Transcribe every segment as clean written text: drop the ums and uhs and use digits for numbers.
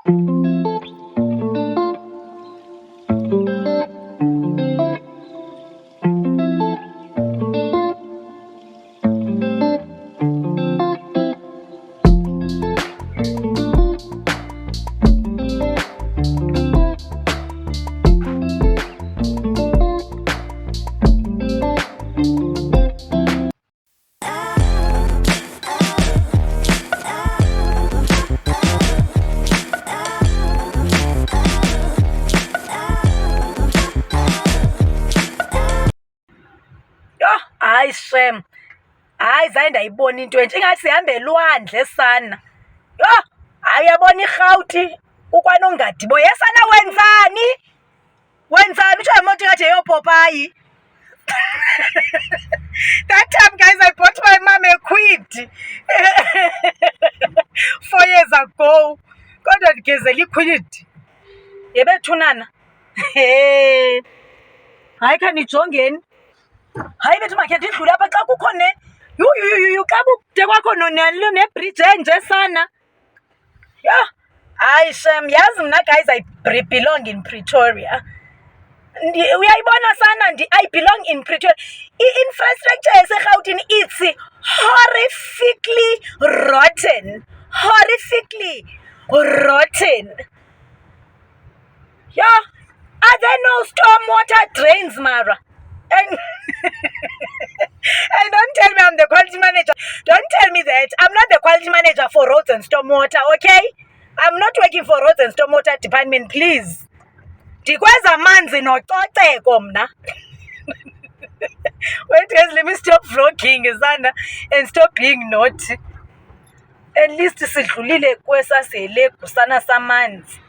Hayi shem, hayi zange ndayibona into entsha ingathi sihambe elwandle sana. Yho, hayi uyabona irhawuti ukwanongadibo. Yesana wenzani? Wenzani? Utsho imoto ingathi yeyoPopayi. That time, guys, I bought my mom a quid 4 years ago. Kodwa ndigezela iquid. Yebethunana. Hayi khanijongeni. Hayi bethu makhe ndidlule apha xa kukho xa kude kwakho nebridge enje sana. Yho, hayi shem, yazi mna guys I belong in Pretoria. Uyayibona sana I belong in Pretoria. I-infrastructure yaseRhawutini it's horrifically rotten. Horrifically rotten. Yeah. Are there no stormwater drains, Mara? And and don't tell me I'm the quality manager. Don't tell me that. I'm not the quality manager for roads and stormwater, okay? I'm not working for roads and stormwater department, please. Ndikwenza amanzi nococeko mna. Wait guys, let me stop vlogging Zana and stop being naughty. At least sidlulile kwesa selegu sana samanzi.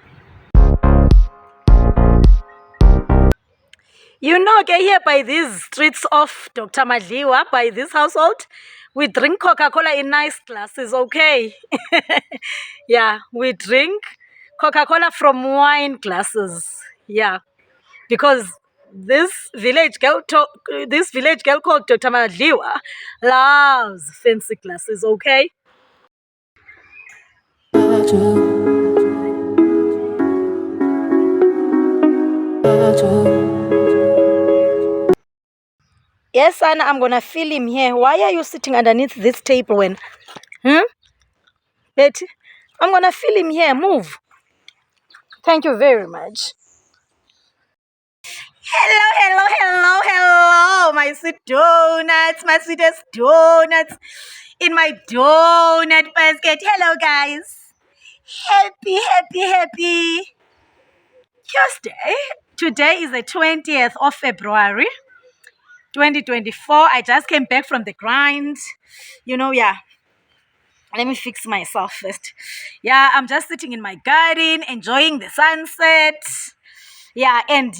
You know, okay, here by these streets of Dr. Madliwa, by this household, we drink Coca-Cola in nice glasses, okay? Yeah, we drink Coca-Cola from wine glasses. Yeah, because this village girl called Dr. Madliwa loves fancy glasses, okay? Yes, Anna, I'm gonna fill him here. Why are you sitting underneath this table when? Betty, I'm gonna fill him here. Move. Thank you very much. Hello, my sweet donuts, my sweetest donuts in my donut basket. Hello, guys. Happy Tuesday. Today is the 20th of February. 2024. I just came back from the grind. You know, yeah. Let me fix myself first. Yeah, I'm just sitting in my garden, enjoying the sunset. Yeah, and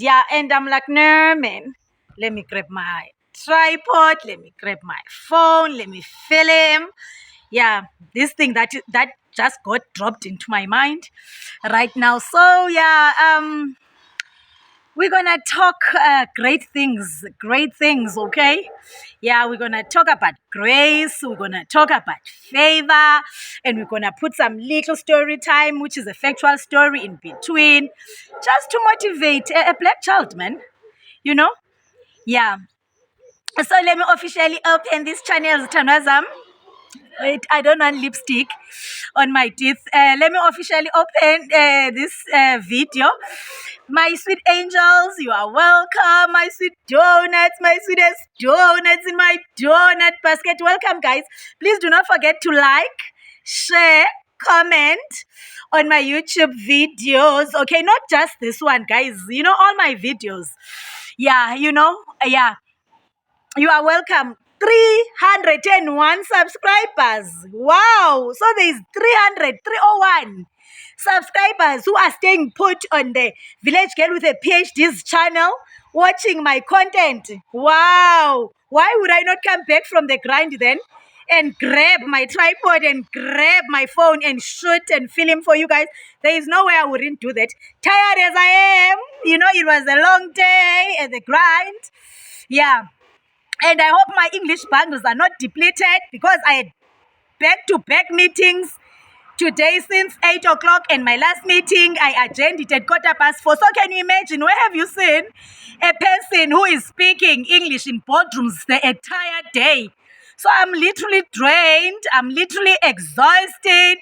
I'm like, no, man. Let me grab my tripod. Let me grab my phone. Let me film. Yeah, this thing that just got dropped into my mind right now. So, yeah, we're gonna talk great things, okay? Yeah, we're gonna talk about grace, we're gonna talk about favor, and we're gonna put some little story time, which is a factual story in between, just to motivate a black child, man. You know? Yeah. So let me officially open this channel, Tanazam. Wait, I don't want lipstick on my teeth. Let me officially open this video. My sweet angels, you are welcome. My sweet donuts, my sweetest donuts in my donut basket. Welcome, guys. Please do not forget to like, share, comment on my YouTube videos. Okay, not just this one, guys. You know, all my videos. Yeah, you know, yeah. You are welcome. 301 subscribers. Wow. So there's 301 subscribers who are staying put on the Village Girl with a PhD's channel, watching my content. Wow. Why would I not come back from the grind then and grab my tripod and grab my phone and shoot and film for you guys? There is no way I wouldn't do that. Tired as I am. You know, it was a long day at the grind. Yeah. And I hope my English bangles are not depleted because I had back-to-back meetings today since 8 o'clock, and my last meeting, I adjourned it at 4:15. So can you imagine, where have you seen a person who is speaking English in boardrooms the entire day? So I'm literally drained. I'm literally exhausted.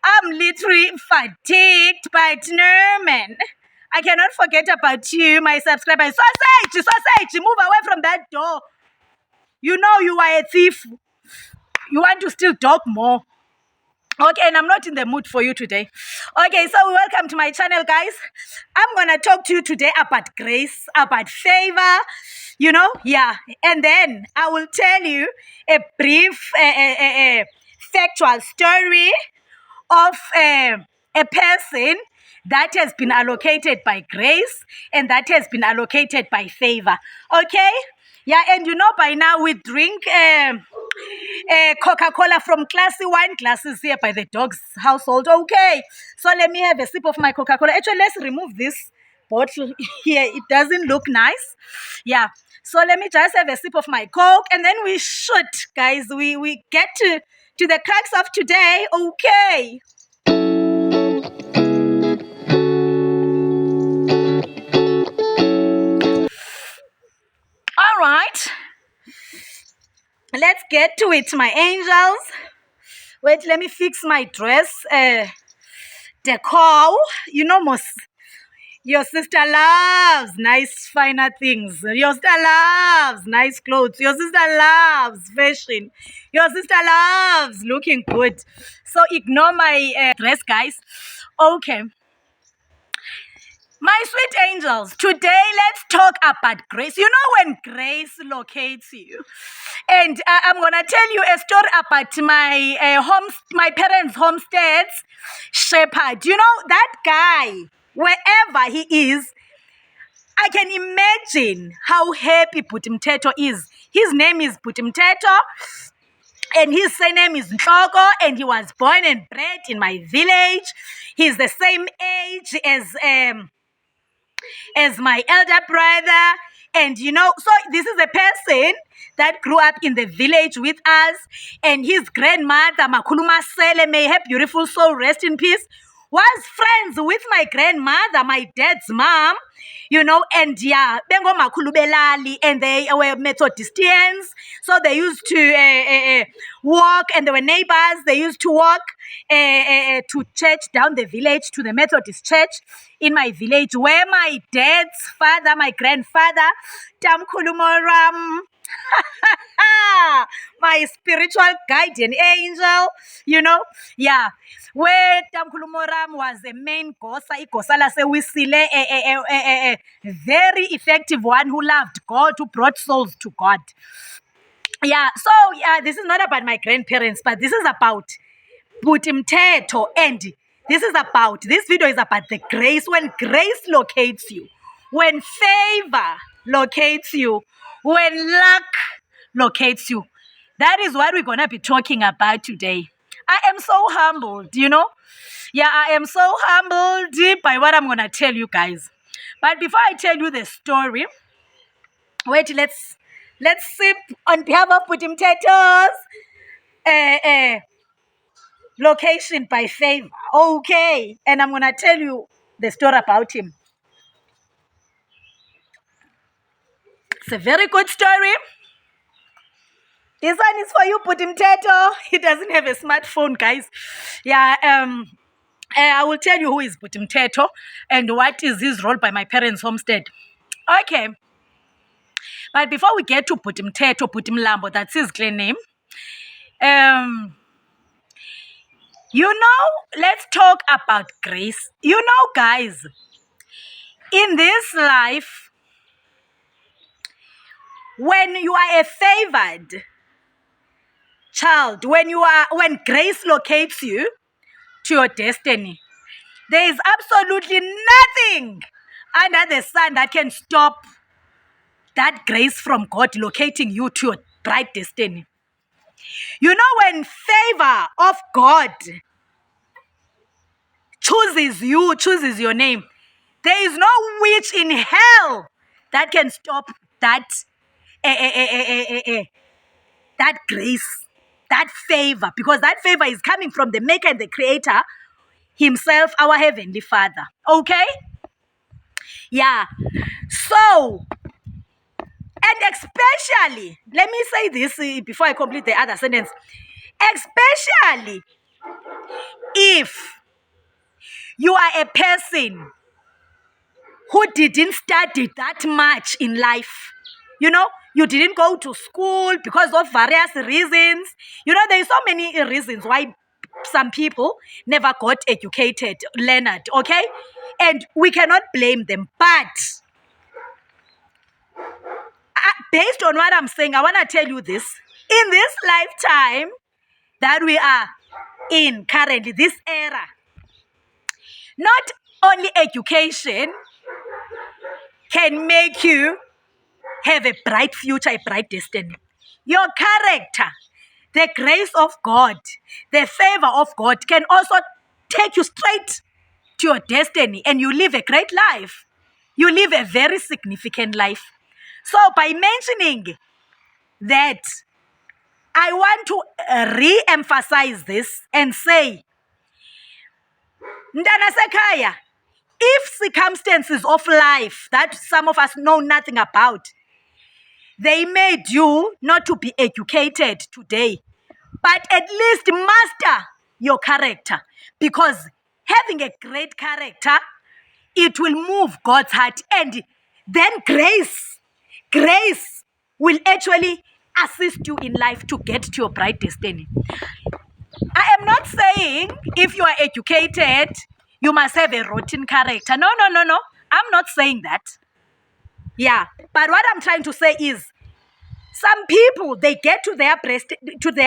I'm literally fatigued. But no, man, I cannot forget about you, my subscribers. Sausage, move away from that door. You know you are a thief. You want to steal dog more. Okay, and I'm not in the mood for you today. Okay, so welcome to my channel, guys. I'm gonna talk to you today about grace, about favor, yeah. And then I will tell you a brief, factual story of a person that has been allocated by grace and that has been allocated by favor. Okay? Yeah, and by now we drink Coca-Cola from classy wine glasses here by the dog's household. Okay, so let me have a sip of my Coca-Cola. Actually, let's remove this bottle here. It doesn't look nice. Yeah, so let me just have a sip of my Coke, and then we should, guys, we get to the crux of today. Okay. All right. Let's get to it, my angels. Wait, let me fix my dress. Decor. Most your sister loves nice finer things. Your sister loves nice clothes. Your sister loves fashion. Your sister loves looking good. So ignore my dress, guys. Okay. My sweet angels, today let's talk about grace. You know when grace locates you. And I'm going to tell you a story about my parents' homestead's shepherd. That guy, wherever he is, I can imagine how happy Putimteto is. His name is Putimteto, and his surname is Nhloko, and he was born and bred in my village. He's the same age as my elder brother. And so this is a person that grew up in the village with us, and his grandmother, Makuluma Sele, may her beautiful soul rest in peace, was friends with my grandmother, my dad's mom, and yeah, Bengo Makulu Belali, and they were Methodistians, so they used to walk, and they were neighbors. They used to walk to church down the village, to the Methodist church in my village, where my dad's father, my grandfather, Tamkulumoram, my spiritual guardian angel, yeah, where Tamkulumoram was the main gosa, Igosala Sewisile, a very effective one who loved God, who brought souls to God. Yeah, so this is not about my grandparents, but this is about Putimteto, and this video is about the grace. When grace locates you, when favor locates you, when luck locates you. That is what we're going to be talking about today. I am so humbled, Yeah, I am so humbled by what I'm going to tell you guys. But before I tell you the story, wait, let's sip on behalf of Putimteto's location by favor. Okay. And I'm going to tell you the story about him. It's a very good story. This one is for you, Putimteto. He doesn't have a smartphone, guys. Yeah, I will tell you who is Putimteto and what is his role by my parents' homestead. Okay. But before we get to Putimteto, Putimlambo, that's his clan name. Let's talk about grace. Guys, in this life, when you are a favored child, when grace locates you to your destiny, there is absolutely nothing under the sun that can stop that grace from God locating you to your bright destiny. When favor of God chooses you, chooses your name, there is no witch in hell that can stop that that grace. that favor, because that favor is coming from the Maker and the Creator himself, our Heavenly Father. Okay? Yeah. So, and especially, let me say this before I complete the other sentence. Especially if you are a person who didn't study that much in life. You didn't go to school because of various reasons. There's so many reasons why some people never got educated, Leonard, okay? And we cannot blame them. But based on what I'm saying, I want to tell you this. In this lifetime that we are in currently, this era, not only education can make you have a bright future, a bright destiny. Your character, the grace of God, the favor of God can also take you straight to your destiny, and you live a great life. You live a very significant life. So by mentioning that, I want to re-emphasize this and say, Mntana Sekhaya, if circumstances of life that some of us know nothing about, they made you not to be educated today, but at least master your character, because having a great character, it will move God's heart, and then grace will actually assist you in life to get to your bright destiny. I am not saying if you are educated, you must have a rotten character. No. I'm not saying that. Yeah. But what I'm trying to say is, some people, they get to their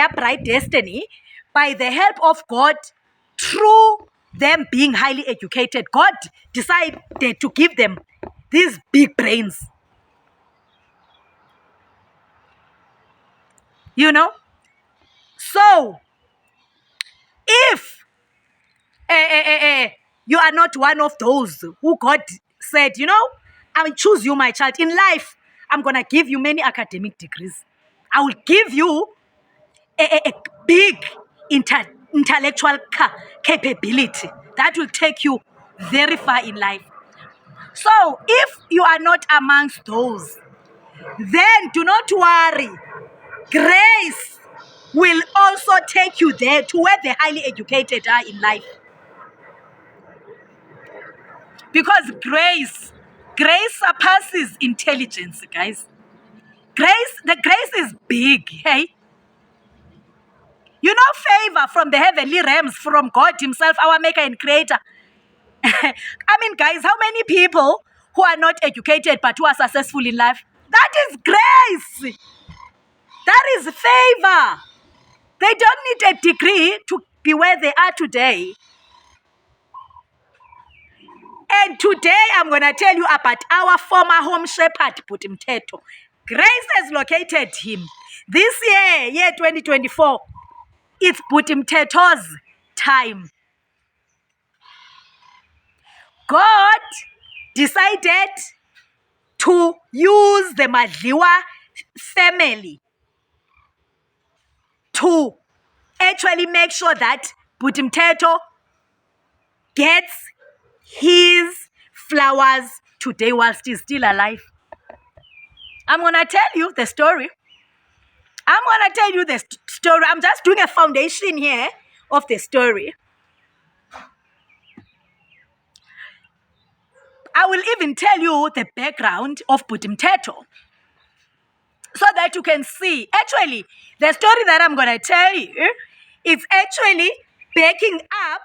bright destiny by the help of God through them being highly educated. God decided to give them these big brains. So, if you are not one of those who God said, I will choose you, my child. In life, I'm going to give you many academic degrees. I will give you a big intellectual capability that will take you very far in life. So, if you are not amongst those, then do not worry. Grace will also take you there to where the highly educated are in life. Because grace surpasses intelligence, guys. The grace is big, hey? Favor from the heavenly realms, from God himself, our Maker and Creator. I mean, guys, how many people who are not educated but who are successful in life? That is grace. That is favor. They don't need a degree to be where they are today. And today I'm going to tell you about our former home shepherd, Bhut'Mthetho. Grace has located him. This year 2024, it's Bhut'Mthetho's time. God decided to use the Madliwa family to actually make sure that Bhut'Mthetho gets his flowers today whilst he's still alive. I'm going to tell you the story. I'm just doing a foundation here of the story. I will even tell you the background of Bhut'Mthetho so that you can see. Actually, the story that I'm going to tell you is actually backing up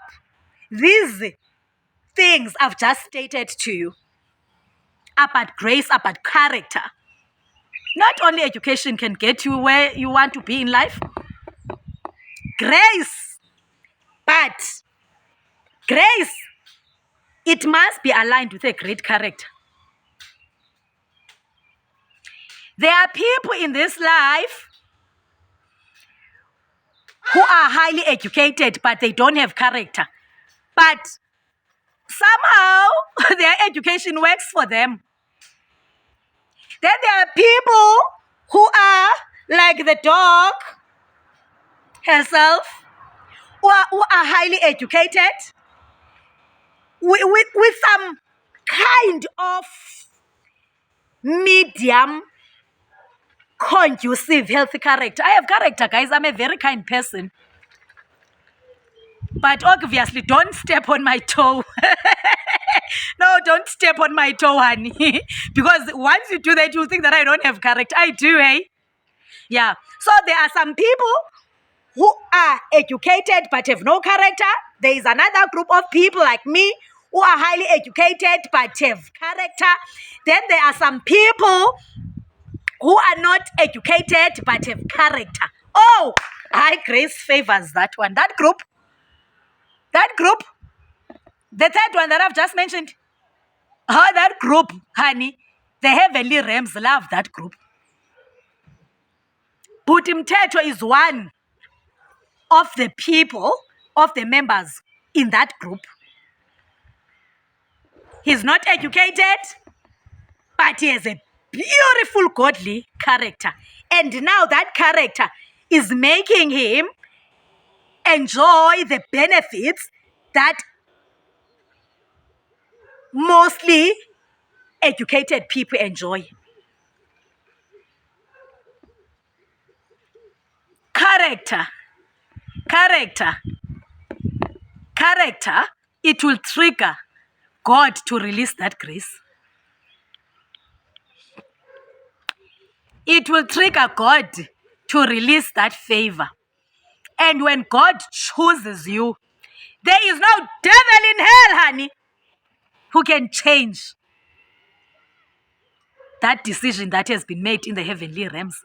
these things I've just stated to you about grace, about character. Not only education can get you where you want to be in life, grace, but grace, it must be aligned with a great character. There are people in this life who are highly educated, but they don't have character. But somehow their education works for them. Then there are people who are like the dog herself, who are highly educated, with some kind of medium conducive healthy character. I have character, guys. I'm a very kind person. But obviously, don't step on my toe. No, don't step on my toe, honey. Because once you do that, you'll think that I don't have character. I do, eh? Yeah. So there are some people who are educated but have no character. There is another group of people like me who are highly educated but have character. Then there are some people who are not educated but have character. Oh, Grace favors that one. That group, the third one that I've just mentioned, that group, honey, the heavenly realms love that group. Bhuti Mthetho is one of the people, of the members in that group. He's not educated, but he has a beautiful godly character. And now that character is making him enjoy the benefits that mostly educated people enjoy. Character, it will trigger God to release that grace. It will trigger God to release that favor. And when God chooses you, there is no devil in hell, honey, who can change that decision that has been made in the heavenly realms.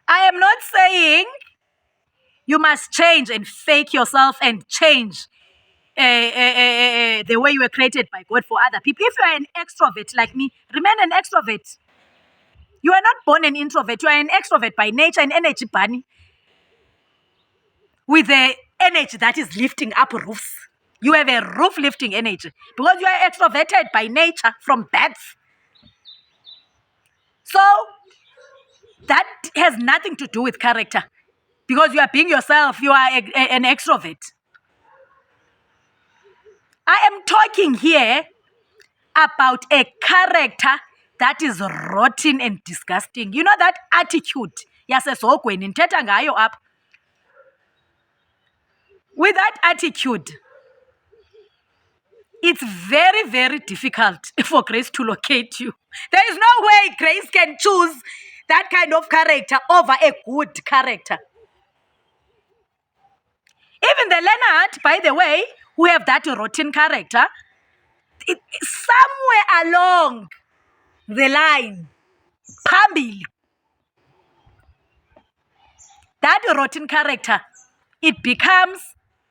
I am not saying you must change and fake yourself and change the way you were created by God for other people. If you are an extrovert like me, remain an extrovert. You are not born an introvert. You are an extrovert by nature, an energy bunny with the energy that is lifting up roofs. You have a roof lifting energy because you are extroverted by nature from birth. So that has nothing to do with character because you are being yourself. You are an extrovert. I am talking here about a character that is rotten and disgusting. You know that attitude yasesogweni ndithetha ngayo apha. With that attitude, it's very, very difficult for Grace to locate you. There is no way Grace can choose that kind of character over a good character. Even the Leonard, by the way, who have that rotten character, somewhere along the line, phambili, that rotten character, it becomes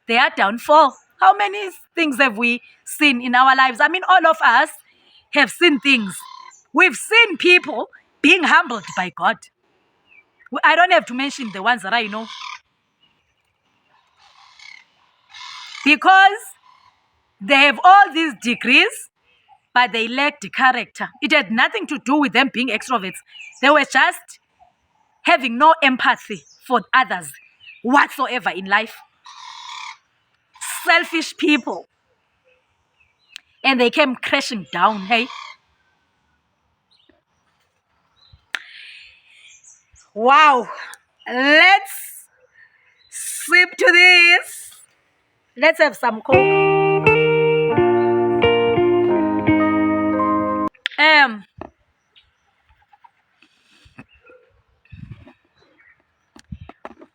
their downfall. How many things have we seen in our lives? I mean, all of us have seen things. We've seen people being humbled by God. I don't have to mention the ones that I know. Because they have all these degrees, but they lacked character. It had nothing to do with them being extroverts. They were just having no empathy for others whatsoever in life. Selfish people. And they came crashing down, hey? Wow. Let's sip to this. Let's have some coke.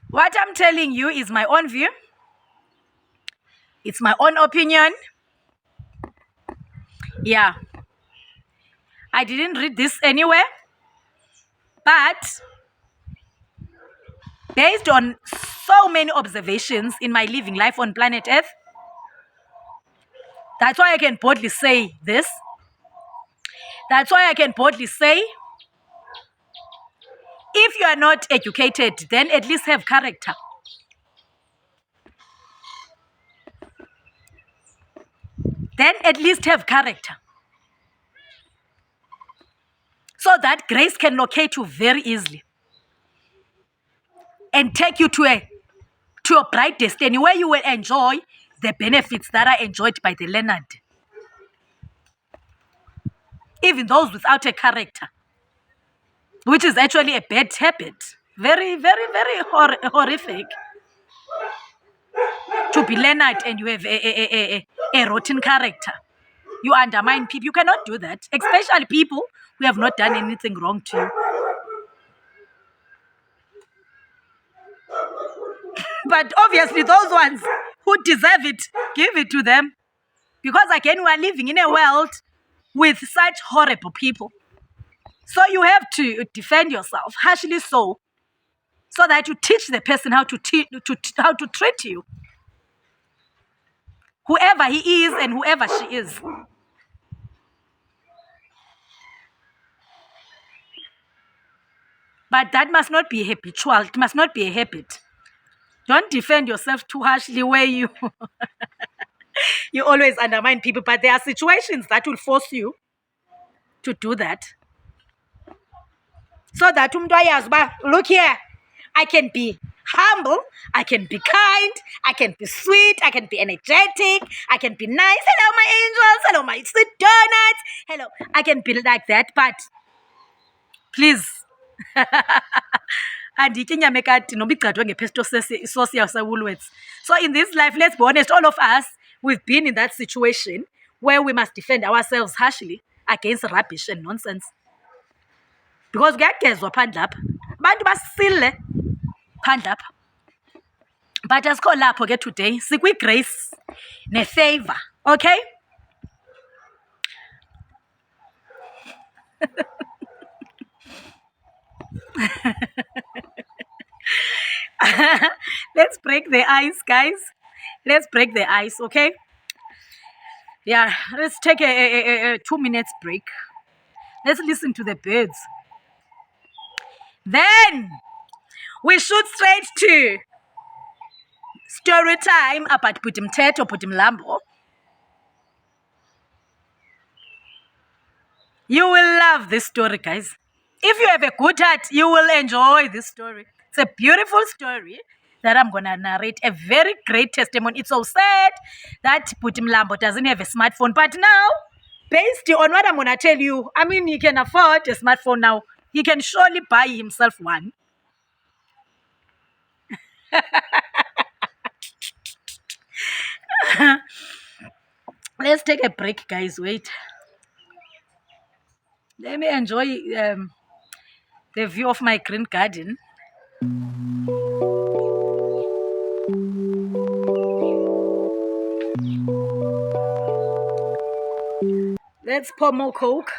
What I'm telling you is my own view. It's my own opinion. Yeah. I didn't read this anywhere. But based on so many observations in my living life on planet Earth, that's why I can boldly say this. That's why I can boldly say, if you are not educated, then at least have character. Then at least have character. so that grace can locate you very easily and take you to a bright destiny where you will enjoy the benefits that are enjoyed by the learned, even those without a character, which is actually a bad habit. Very, very, very horrific to be learned and you have a rotten character. You undermine people. You cannot do that, especially people who have not done anything wrong to you. But obviously, those ones who deserve it, give it to them. Because again, we are living in a world with such horrible people. So you have to defend yourself, harshly so that you teach the person how to treat you, whoever he is and whoever she is. But that must not be habitual. It must not be a habit. Don't defend yourself too harshly where you you always undermine people. But there are situations that will force you to do that. So that look here, I can be humble, I can be kind, I can be sweet, I can be energetic, I can be nice. Hello, my angels. Hello, my sweet donuts. Hello. I can be like that, but please. So in this life, let's be honest, all of us, we've been in that situation where we must defend ourselves harshly against rubbish and nonsense. Because kuyagezwa phandle apha abantu basile phandle apha, but asikho lapho ke today, sikwi-grace ne-favor, okay? Let's break the ice, guys. Let's break the ice, okay? Yeah, let's take a 2 minutes break. Let's listen to the birds. Then we shoot straight to story time about Bhuti Mthetho, Bhuti Mlambo. You will love this story, guys. If you have a good heart, you will enjoy this story. It's a beautiful story that I'm going to narrate. A very great testimony. It's so sad that Bhuti Mlambo doesn't have a smartphone. But now, based on what I'm going to tell you, I mean, he can afford a smartphone now. He can surely buy himself one. Let's take a break, guys. Wait. Let me enjoy the view of my green garden. Let's pour more Coke.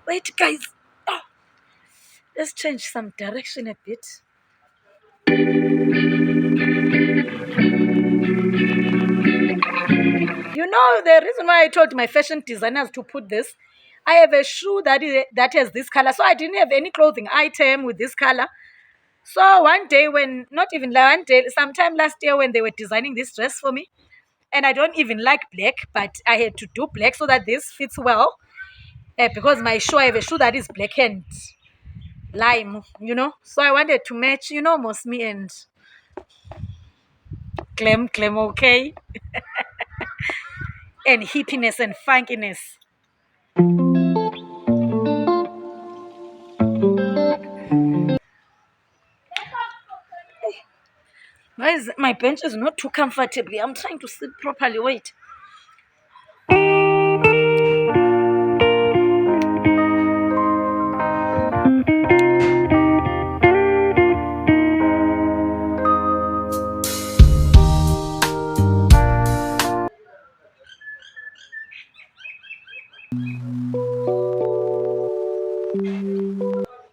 Wait, guys. Oh. Let's change some direction a bit. You know the reason why I told my fashion designers to put this? I have a shoe that has this color. So I didn't have any clothing item with this color. So one day sometime last year when they were designing this dress for me, and I don't even like black, but I had to do black so that this fits well. Because I have a shoe that is black and lime, So I wanted to match, Mosmi and Clem, okay? And hippiness and funkiness. My bench is not too comfortably. I'm trying to sit properly. Wait.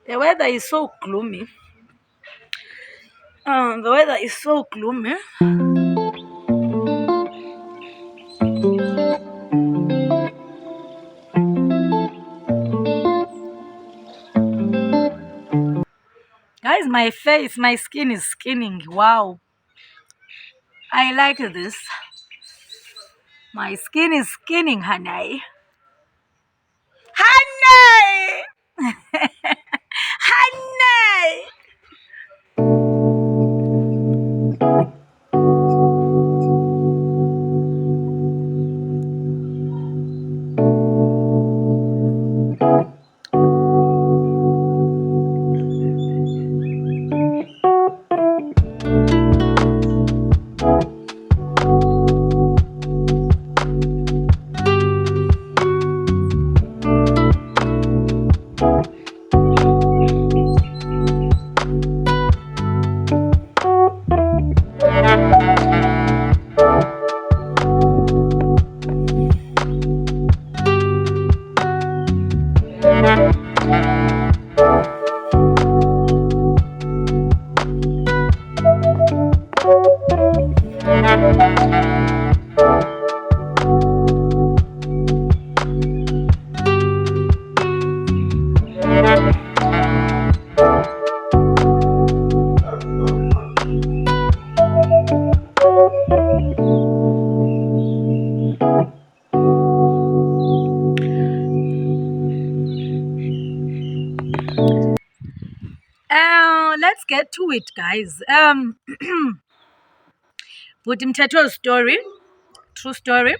The weather is so gloomy. The weather is so gloomy. my face. My skin is skinning. Wow. I like this. My skin is skinning, honey. Honey! Honey! Let's get to it, guys. Bhuti Mtheto's story, true story.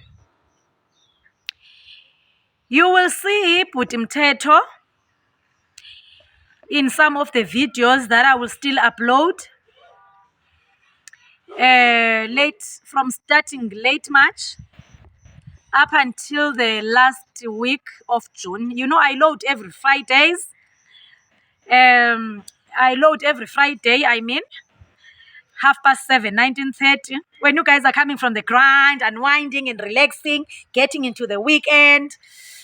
You will see Bhuti Mtheto in some of the videos that I will still upload from starting late March up until the last week of June. You know, I load every Fridays. I load every Friday, 7:30, 19:30. When you guys are coming from the grind, unwinding and relaxing, getting into the weekend,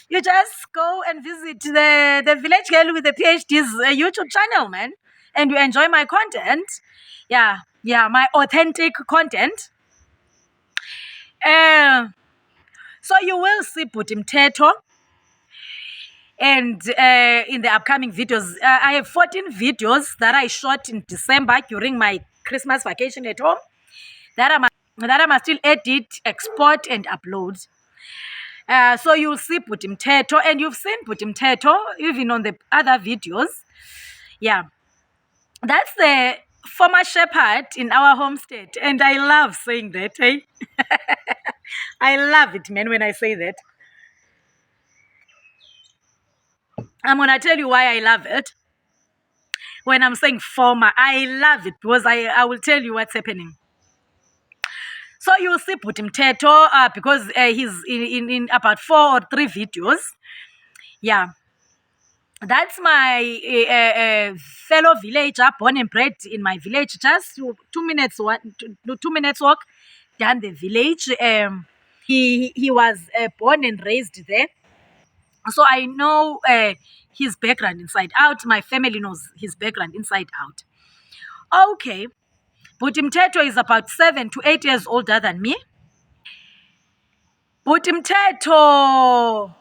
you just go and visit the Village Girl with the PhD's YouTube channel, man. And you enjoy my content. Yeah, my authentic content. So you will see Bhuti Mtheto. And in the upcoming videos, I have 14 videos that I shot in December during my Christmas vacation at home that I must still edit, export, and upload. So you'll see Bhuti Mtheto, and you've seen Bhuti Mtheto even on the other videos. Yeah, that's the former shepherd in our homestead, and I love saying that. Hey, I love it, man, when I say that. I'm gonna tell you why I love it. When I'm saying former, I love it because I will tell you what's happening. So you'll see Bhuti Mtheto because he's in about 4 or 3 videos. Yeah. That's my fellow villager, born and bred in my village. Just 2 minutes, 2 minutes walk down the village. He was born and raised there. So I know his background inside out. My family knows his background inside out. Okay. Bhuti Mtheto is about 7 to 8 years older than me. Bhuti Mtheto,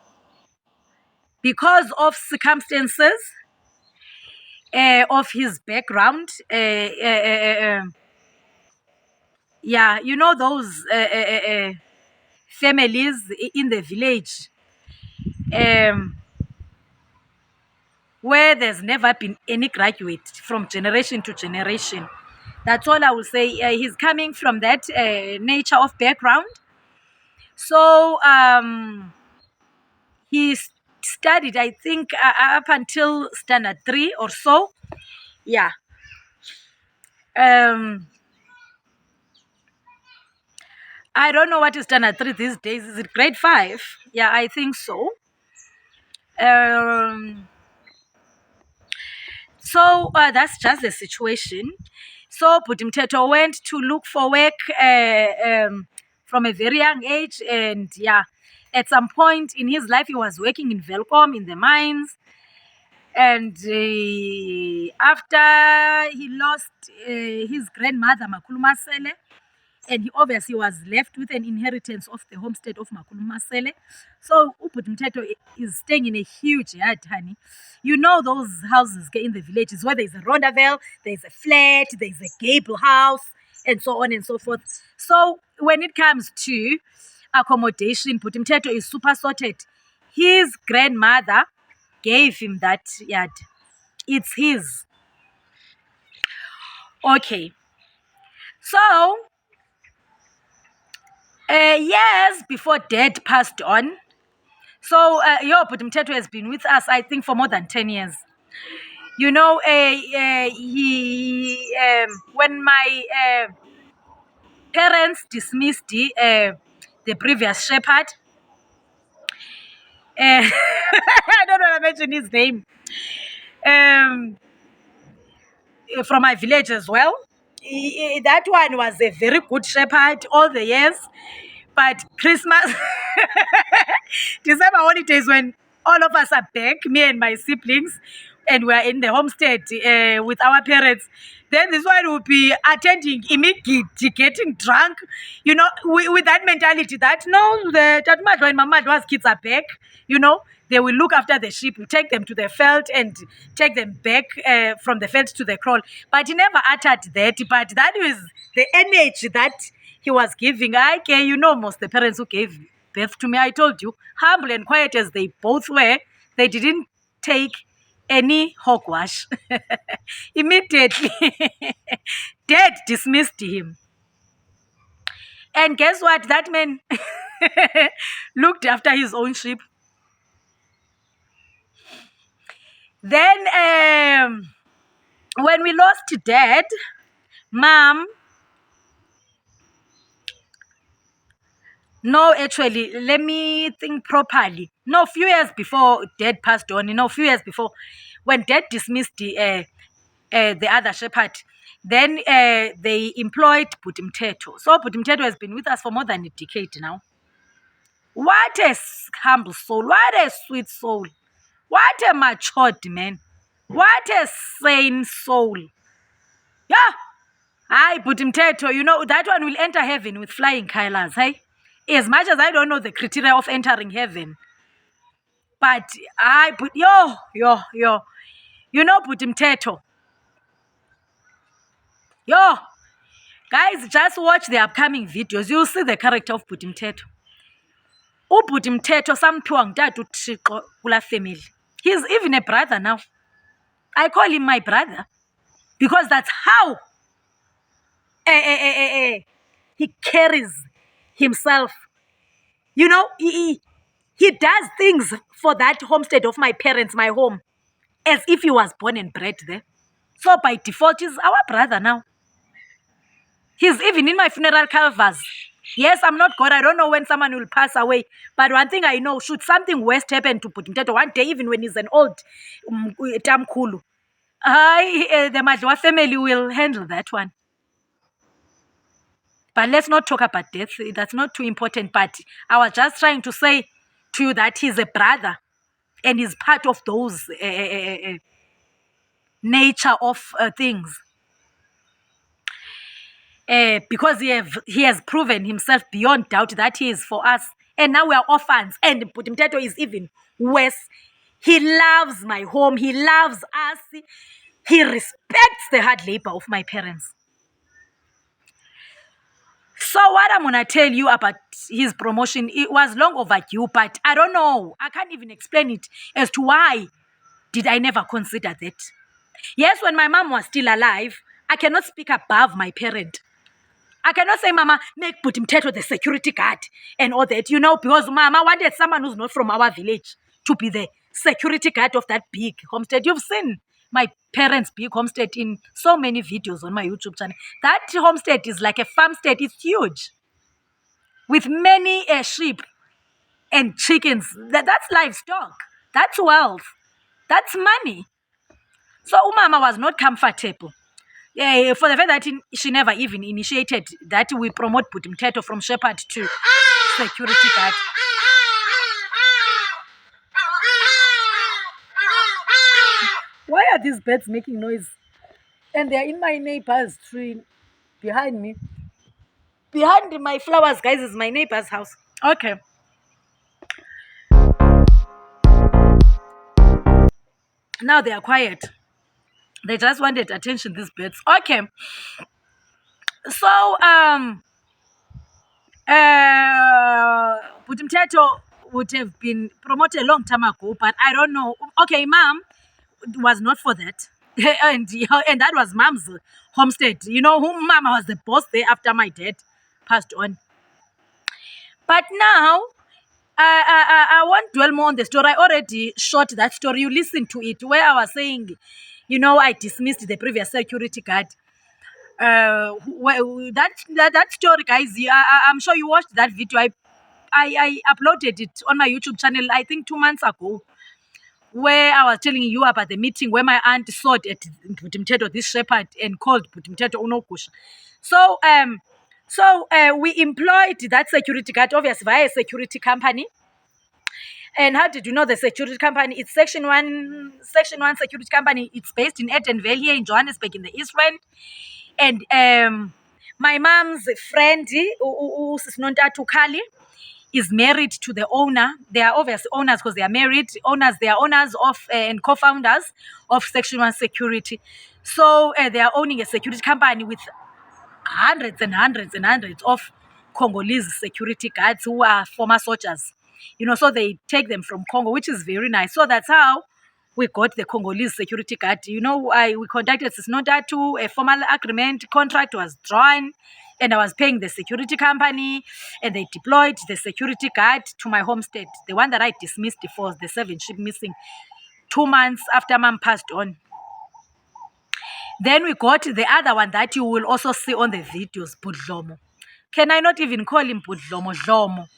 because of circumstances of his background, yeah, you know those families in the village where there's never been any graduate from generation to generation. That's all I will say. He's coming from that nature of background. So he studied, I think, up until standard 3 or so. Yeah. I don't know what is standard 3 these days. Is it grade 5? Yeah, I think so. So that's just the situation. So Bhuti Mtheto went to look for work from a very young age. And yeah, at some point in his life, he was working in Velcom in the mines. And after he lost his grandmother, Makulu Masele, and he obviously was left with an inheritance of the homestead of Makulu Masele. So Ubhuti Mteto is staying in a huge yard, honey. You know those houses in the villages where there's a rondavelle, there's a flat, there's a gable house, and so on and so forth. So when it comes to accommodation, Bhuti Mteto is super sorted. His grandmother gave him that yard. It's his. Okay. So, years before Dad passed on, so Bhuti Mteto has been with us, I think, for more than 10 years. You know, when my parents dismissed the previous shepherd, I don't want to mention his name, from my village as well. That one was a very good shepherd all the years. But Christmas, December holidays, when all of us are back, me and my siblings, and we're in the homestead with our parents, then this one will be attending immediately, getting drunk, you know, with that mentality that no, the Tatmad when Mama's kids are back, you know, they will look after the sheep, take them to the field and take them back from the field to the kraal. But he never uttered that, but that was the energy that he was giving. You know, most the parents who gave birth to me, I told you, humble and quiet as they both were, they didn't take any hogwash. Immediately, Dad dismissed him. And guess what? That man looked after his own sheep. Then, when we lost Dad, Mom, no, actually, let me think properly. No, a few years before Dad passed on, a few years before, when Dad dismissed the other shepherd, then they employed Bhuti Mteto. So Bhuti Mteto has been with us for more than a decade now. What a humble soul. What a sweet soul. What a matured man. What a sane soul. Yeah. Hi, Bhuti Mteto, you know, that one will enter heaven with flying colors, hey? As much as I don't know the criteria of entering heaven. But you know, Bhuti Mteto. Guys, just watch the upcoming videos. You'll see the character of Bhuti Mteto. Ubhuti Mteto samphiwa ngutata uThixo kula family. He's even a brother now. I call him my brother because that's how he carries himself. You know, he does things for that homestead of my parents, my home, as if he was born and bred there. So by default, he's our brother now. He's even in my funeral canvas. Yes, I'm not God. I don't know when someone will pass away. But one thing I know, should something worst happen to Bhuti Mteto one day, even when he's an old Tamkulu, the Madwa family will handle that one. But let's not talk about death. That's not too important. But I was just trying to say to you that he's a brother and he's part of those nature of things. Because he has proven himself beyond doubt that he is for us. And now we are orphans. And Bhuti Mteto is even worse. He loves my home. He loves us. He respects the hard labor of my parents. So what I'm going to tell you about his promotion, it was long overdue, but I don't know. I can't even explain it as to why did I never consider that. Yes, when my mom was still alive, I cannot speak above my parent. I cannot say, Mama, make Bhuti Mteto the security guard and all that, you know, because Mama wanted someone who's not from our village to be the security guard of that big homestead. You've seen my parents' big homestead in so many videos on my YouTube channel. That homestead is like a farmstead. It's huge with many sheep and chickens. That's livestock. That's wealth. That's money. So Mama was not comfortable. For the fact that she never even initiated that we promote Bhuti Mteto from shepherd to security guard. Why are these birds making noise? And they're in my neighbor's tree behind me. Behind my flowers, guys, is my neighbor's house. Okay. Now they are quiet. They just wanted attention, these birds. Okay. So, Butimteto would have been promoted a long time ago, but I don't know. Okay, mom was not for that. and that was mom's homestead. You know, whom mama was the boss there after my dad passed on. But now, I won't dwell more on the story. I already shot that story. You listen to it where I was saying, you know, I dismissed the previous security guard. That story, guys. I'm sure you watched that video. I uploaded it on my YouTube channel, I think 2 months ago, where I was telling you about the meeting where my aunt saw at Butimteto, this shepherd, and called Butimteto Unokusha. So, we employed that security guard, obviously, via a security company. And how did you know the security company? It's Section 1 security company. It's based in Edenvale here in Johannesburg in the East Rand. And my mom's friend, Usisnontatu Kali, is married to the owner. They are obviously owners because they are married. They are owners of and co-founders of Section 1 Security. So they are owning a security company with hundreds and hundreds and hundreds of Congolese security guards who are former soldiers. You know, so they take them from Congo, which is very nice. So that's how we got the Congolese security guard. You know, we contacted Sisnodatu, a formal agreement contract was drawn, and I was paying the security company, and they deployed the security guard to my homestead, the one that I dismissed for the 7 sheep missing 2 months after mom passed on. Then we got the other one that you will also see on the videos, Budlomo. Can I not even call him Budlomo? Dlomo.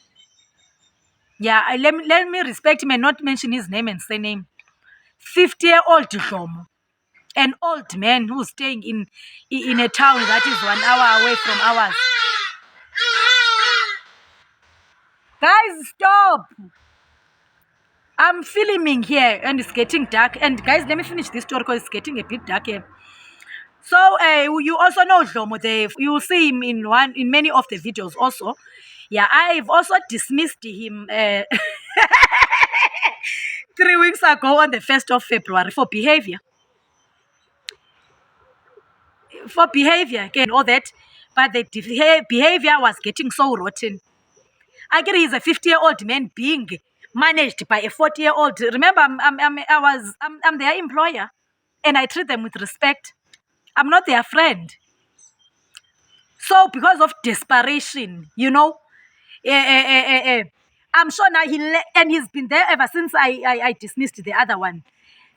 Yeah, let me respect him and not mention his name and surname. 50-year-old Dlomo. An old man who's staying in a town that is 1 hour away from ours. Guys, stop! I'm filming here and it's getting dark. And guys, let me finish this story because it's getting a bit dark here. So you also know Dlomo. You will see him in many of the videos also. Yeah, I've also dismissed him 3 weeks ago on the 1st of February for behavior. Again, all that. But the behavior was getting so rotten. I get he's a 50-year-old man being managed by a 40-year-old. Remember, I'm their employer, and I treat them with respect. I'm not their friend. So because of desperation, you know, I'm sure now and he's been there ever since I dismissed the other one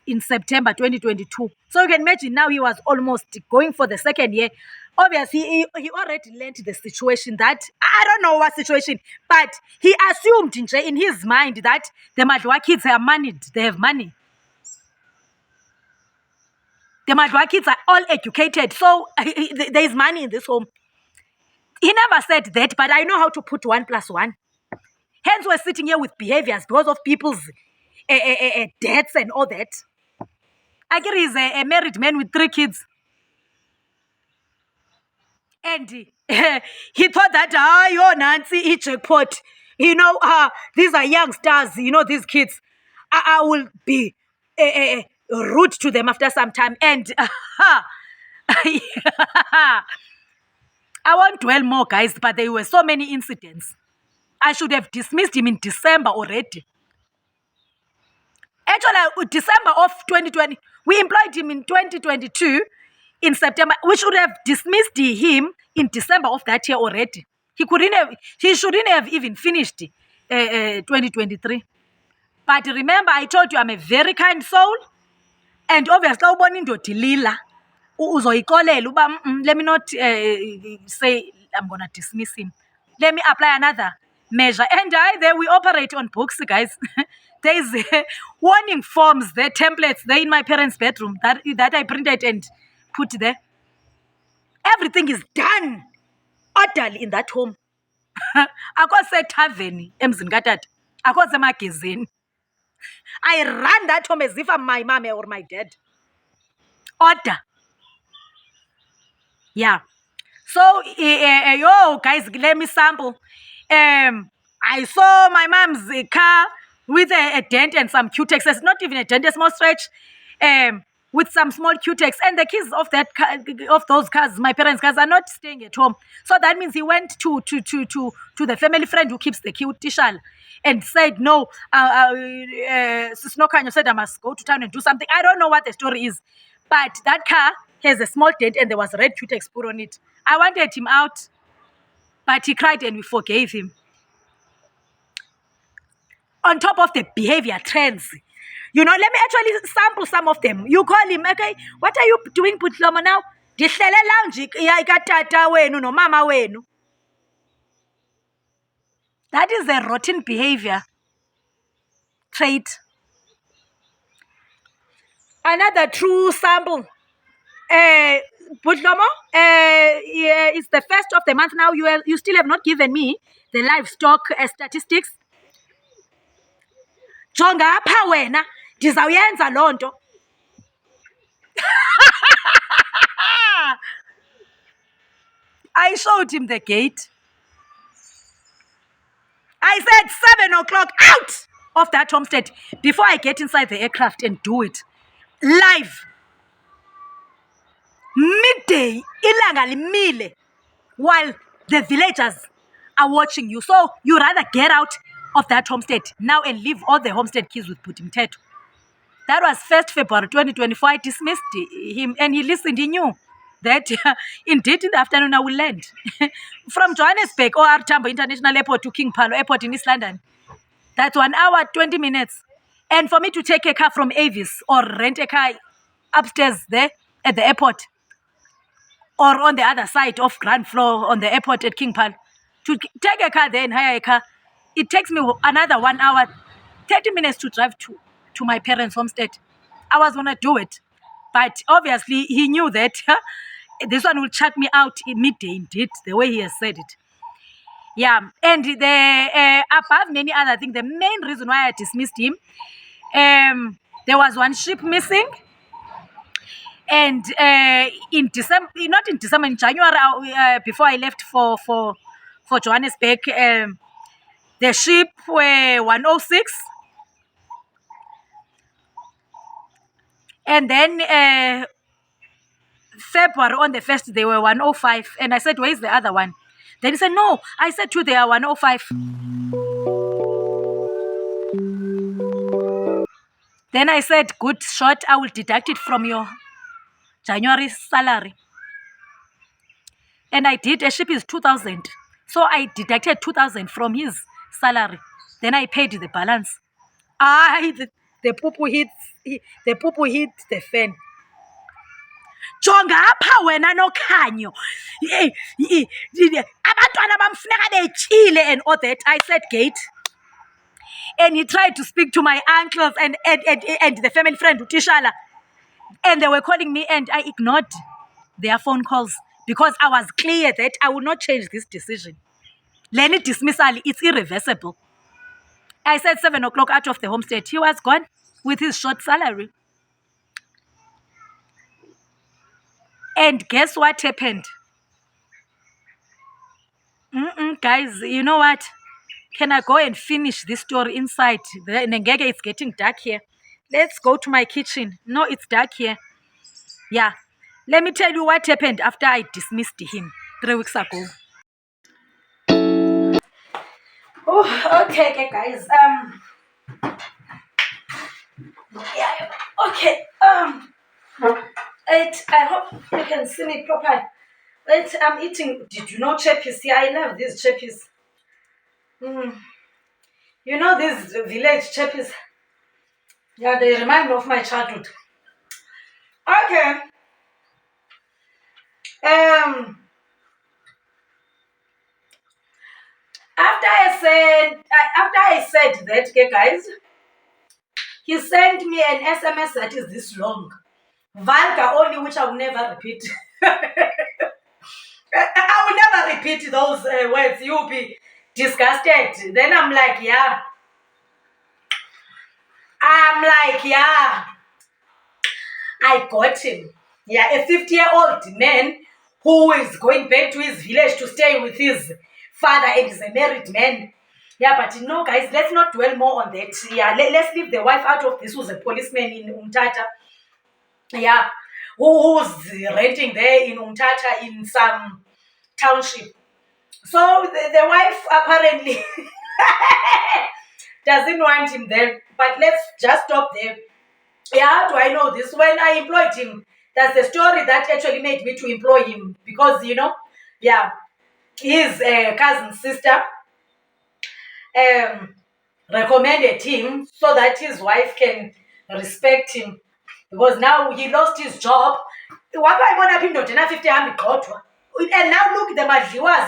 in September 2022. So you can imagine now he was almost going for the 2nd year. Obviously, he already learned the situation that, I don't know what situation, but he assumed in his mind that the Madwa kids are money, they have money. The Madwa kids are all educated, so there is money in this home. He never said that, but I know how to put 1 + 1. Hence, we're sitting here with behaviors because of people's debts and all that. Agiri is a married man with 3 kids. And he thought that, yo, Nancy, jackpot. You know, these are young stars, you know, these kids. I will be rude to them after some time. And I won't dwell more, guys, but there were so many incidents. I should have dismissed him in December already. Actually, December of 2020, we employed him in 2022 in September. We should have dismissed him in December of that year already. He shouldn't have even finished 2023. But remember, I told you I'm a very kind soul. And obviously, let me not say I'm going to dismiss him. Let me apply another measure. And there we operate on books, guys. There's warning forms, there templates there in my parents' bedroom that I printed and put there. Everything is done orderly in that home. Akose tavern emzini katata. Akose magazine. I run that home as if I'm my mom or my dad. Order. Yeah. So, yo, guys, let me sample. I saw my mom's car with a dent and some Q-Texes, not even a dent, a small stretch, with some small Q-Tex. And the keys of that car, of those cars, my parents' cars, are not staying at home. So that means he went to the family friend who keeps the key, Tishal, and said, no, Snokanyo said I must go to town and do something. I don't know what the story is, but that car has a small dent and there was red Q-Tex put on it. I wanted him out, but he cried and we forgave him. On top of the behavior trends, let me actually sample some of them. You call him, okay, what are you doing, Putlomo, now? Dihlele lounge ikatata wenu no mama wenu. That is a rotten behavior trait. Another true sample. Putlomo, it's the first of the month now. You still have not given me the livestock statistics. Jonga apha wena, ndizawuyenza loo nto. I showed him the gate. I said 7 o'clock, out of that homestead before I get inside the aircraft and do it. Live. Midday, ilanga limile, while the villagers are watching you. So you rather get out of that homestead now and leave all the homestead keys with Putimteto. That was 1st February 2024. I dismissed him and he listened. He knew that indeed in the afternoon I will land. From Johannesburg or Tambo International Airport to King Palo Airport in East London. That's 1 hour, 20 minutes. And for me to take a car from Avis or rent a car upstairs there at the airport or on the other side of ground floor on the airport at King Palo, to take a car there and hire a car, it takes me another 1 hour, 30 minutes to drive to my parents' homestead. I was going to do it. But obviously, he knew that this one will chuck me out midday, indeed, the way he has said it. Yeah, and above many other things, the main reason why I dismissed him, there was one sheep missing. And in December, not in December, in January, before I left for Johannesburg, the sheep were 106. And then February on the 1st, they were 105. And I said, where's the other one? Then he said, no. I said, too, they are 105. Then I said, good shot. I will deduct it from your January salary. And I did. A sheep is 2,000. So I deducted 2,000 from his salary. Then I paid the balance. The poo-poo hit the fan. Jonga apha wena noKhanyo. Abantwana bamfuneka bechile and all that. I said gate. And he tried to speak to my uncles and the family friend Utishala. And they were calling me and I ignored their phone calls because I was clear that I would not change this decision. Lenny dismissal, it's irreversible. I said 7 o'clock out of the homestead. He was gone with his short salary. And guess what happened? Guys, you know what? Can I go and finish this story inside? The Nengege, it's getting dark here. Let's go to my kitchen. No, it's dark here. Yeah. Let me tell you what happened after I dismissed him 3 weeks ago. Oh, okay, guys. Yeah, okay. I hope you can see me properly. Wait, I'm eating. Did you know chappies? Yeah, I love these chappies. You know these village chappies? Yeah, they remind me of my childhood. Okay. After I said that, okay, guys, he sent me an SMS that is this long. Vulgar only, which I will never repeat. I will never repeat those words. You will be disgusted. Then I'm like, yeah. I got him. Yeah, a 50-year-old man who is going back to his village to stay with his father and is a married man. Yeah, but no, guys, let's not dwell more on that. Yeah, let's leave the wife out of this, who's a policeman in Umtata. Yeah, who's renting there in Umtata in some township. So the wife apparently doesn't want him there. But let's just stop there. Yeah, how do I know this? When I employed him, that's the story that actually made me to employ him. Because, yeah, his cousin's sister recommended him so that his wife can respect him. Because now he lost his job. And now look, the Madliwas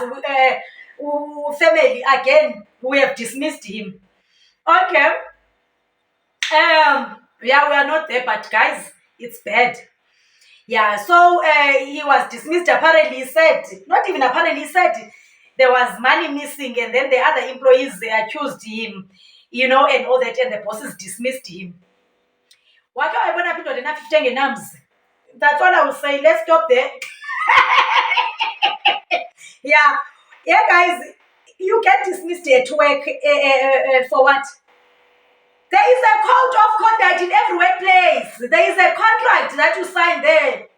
family again, we have dismissed him. Okay. Yeah, we are not there, but guys, it's bad. Yeah, so he was dismissed. Apparently, he said, not even apparently, he said there was money missing, and then the other employees, they accused him, and all that, and the bosses dismissed him. That's all I will say. Let's stop there. Yeah, guys, you get dismissed at work for what? There is a code of conduct in every workplace. There is a contract that you sign there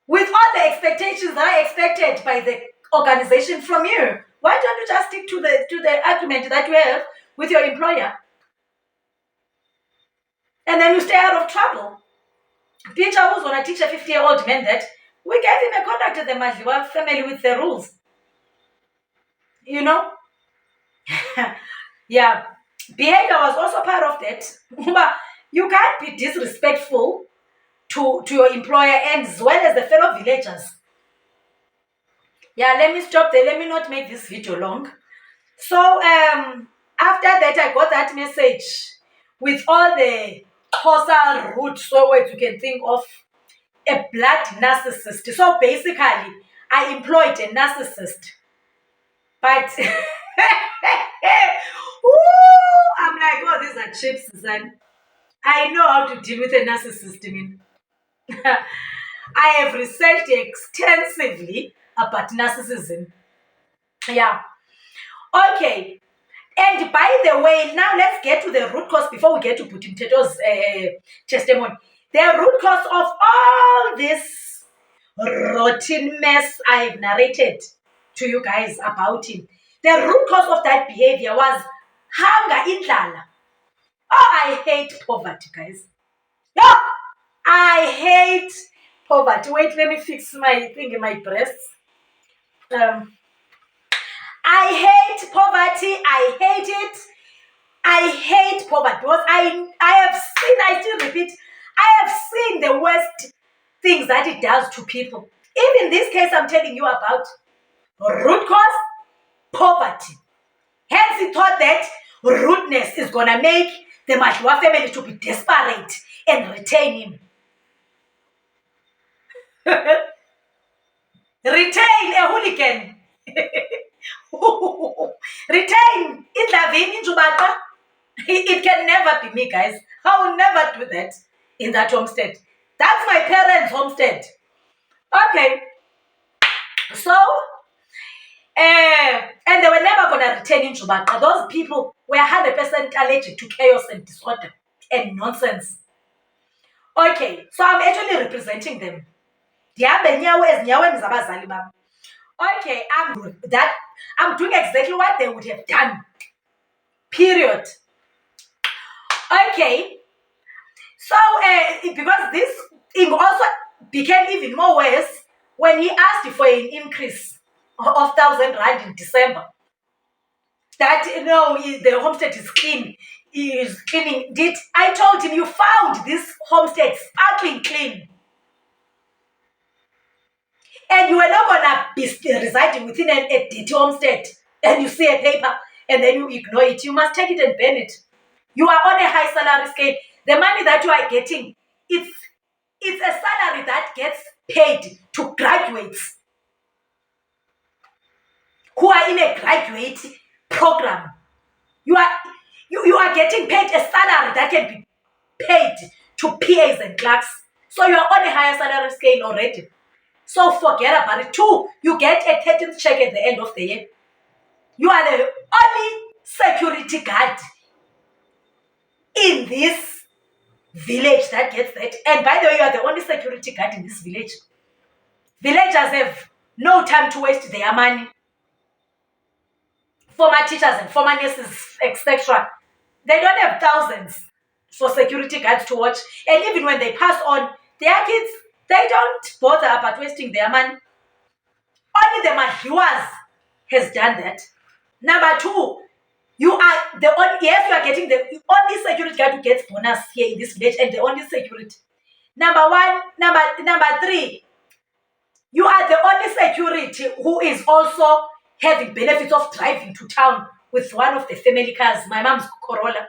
with all the expectations that are expected by the organization from you. Why don't you just stick to the agreement that you have with your employer? And then you stay out of trouble. Peter was going to teach a 50-year-old man that we gave him a contract at the Madliwa family with the rules. Yeah. Behavior was also part of that. But you can't be disrespectful to your employer and as well as the fellow villagers. Yeah, let me stop there. Let me not make this video long. So after that, I got that message with all the Xhosa root words you can think of, a blood narcissist. So basically, I employed a narcissist. But I'm like, oh, these are chips, son. I know how to deal with a narcissist. I have researched extensively about narcissism. Yeah. Okay. And by the way, now let's get to the root cause before we get to Putin Teto's testimony. The root cause of all this rotten mess I've narrated to you guys about him. The root cause of that behavior was hunger, indlala. Oh, I hate poverty, guys. No, I hate poverty. Wait, let me fix my thing in my breasts. I hate poverty. I hate it. I hate poverty because I have seen, I still repeat, I have seen the worst things that it does to people. Even this case I'm telling you about, root cause, poverty. Hence he thought that rudeness is going to make the Madliwa family to be desperate and retain him. Retain a hooligan. Retain Indlavini Njubata. It can never be me, guys. I will never do that in that homestead. That's my parents' homestead. Okay. So, and they were never going to retain in Njubata. Those people were 100% allergic to chaos and disorder and nonsense. Okay, so I'm actually representing them. Okay, I'm doing exactly what they would have done. Period. Okay. So, because this thing also became even more worse when he asked for an increase of 1,000 rand in December. That, the homestead is clean. He is cleaning. I told him, you found this homestead sparkling clean. And you are not going to be residing within a dirty homestead and you see a paper and then you ignore it. You must take it and burn it. You are on a high salary scale. The money that you are getting, it's a salary that gets paid to graduates who are in a graduate program. You are getting paid a salary that can be paid to PAs and clerks. So you are on a higher salary scale already. So forget about it. 2, you get a 13th check at the end of the year. You are the only security guard in this village that gets that. And by the way, you are the only security guard in this village. Villagers have no time to waste their money. Former teachers and former nurses, etc. They don't have thousands for security guards to watch. And even when they pass on, their kids, they don't bother about wasting their money. Only the Mahiwas has done that. Number 2, you are the only, yes, you are getting the only security guard who gets bonus here in this village, and the only security. Number 3, you are the only security who is also having benefits of driving to town with one of the family cars, my mom's Corolla.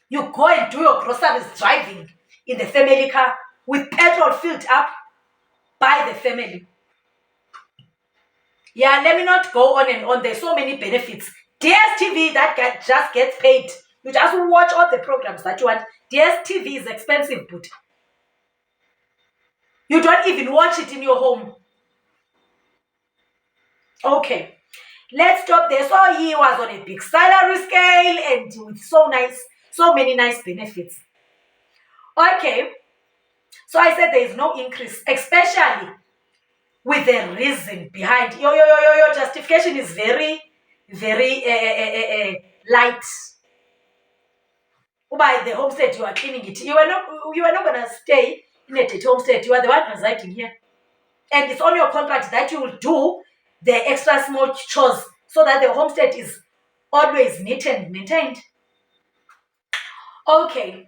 You go and do your groceries driving in the family car with petrol filled up by the family. Yeah, let me not go on and on. There's so many benefits. DSTV, that just gets paid. You just watch all the programs that you want. DSTV is expensive, but you don't even watch it in your home. Okay, let's stop there. So he was on a big salary scale and with so many nice benefits. Okay, so I said there is no increase, especially with the reason behind. Your justification is very, very light. By the homestead, you are cleaning it. You are not going to stay in a dirty homestead. You are the one residing here. And it's on your contract that you will do the extra small chores so that the homestead is always neat and maintained. Okay.